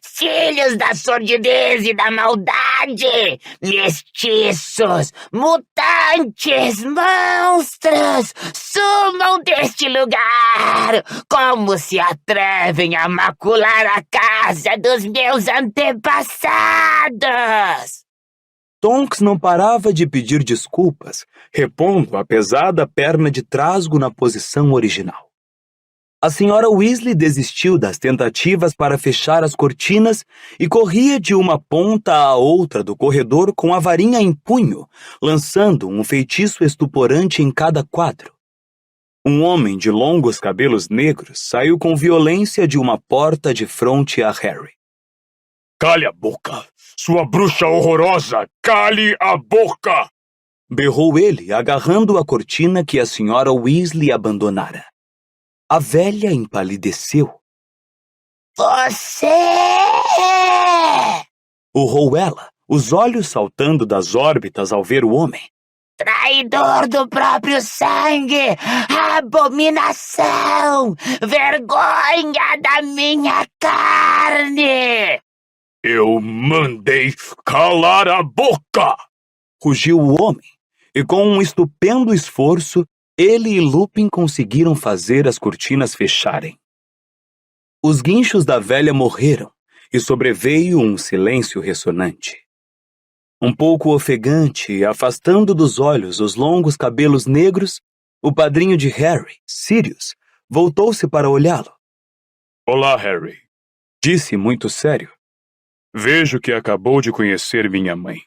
Filhos da sordidez e da maldade! Mestiços! Mutantes! Monstros! Sumam deste lugar! Como se atrevem a macular a casa dos meus antepassados! Tonks não parava de pedir desculpas, repondo a pesada perna de trasgo na posição original. A senhora Weasley desistiu das tentativas para fechar as cortinas e corria de uma ponta à outra do corredor com a varinha em punho, lançando um feitiço estuporante em cada quadro. Um homem de longos cabelos negros saiu com violência de uma porta de frente a Harry. Cale a boca! Sua bruxa horrorosa! Cale a boca! Berrou ele, agarrando a cortina que a senhora Weasley abandonara. A velha empalideceu. Você! Urrou ela, os olhos saltando das órbitas ao ver o homem. Traidor do próprio sangue! Abominação! Vergonha da minha carne! Eu mandei calar a boca! Rugiu o homem, e com um estupendo esforço, ele e Lupin conseguiram fazer as cortinas fecharem. Os guinchos da velha morreram, e sobreveio um silêncio ressonante. Um pouco ofegante, afastando dos olhos os longos cabelos negros, o padrinho de Harry, Sirius, voltou-se para olhá-lo. Olá, Harry. Disse muito sério. Vejo que acabou de conhecer minha mãe.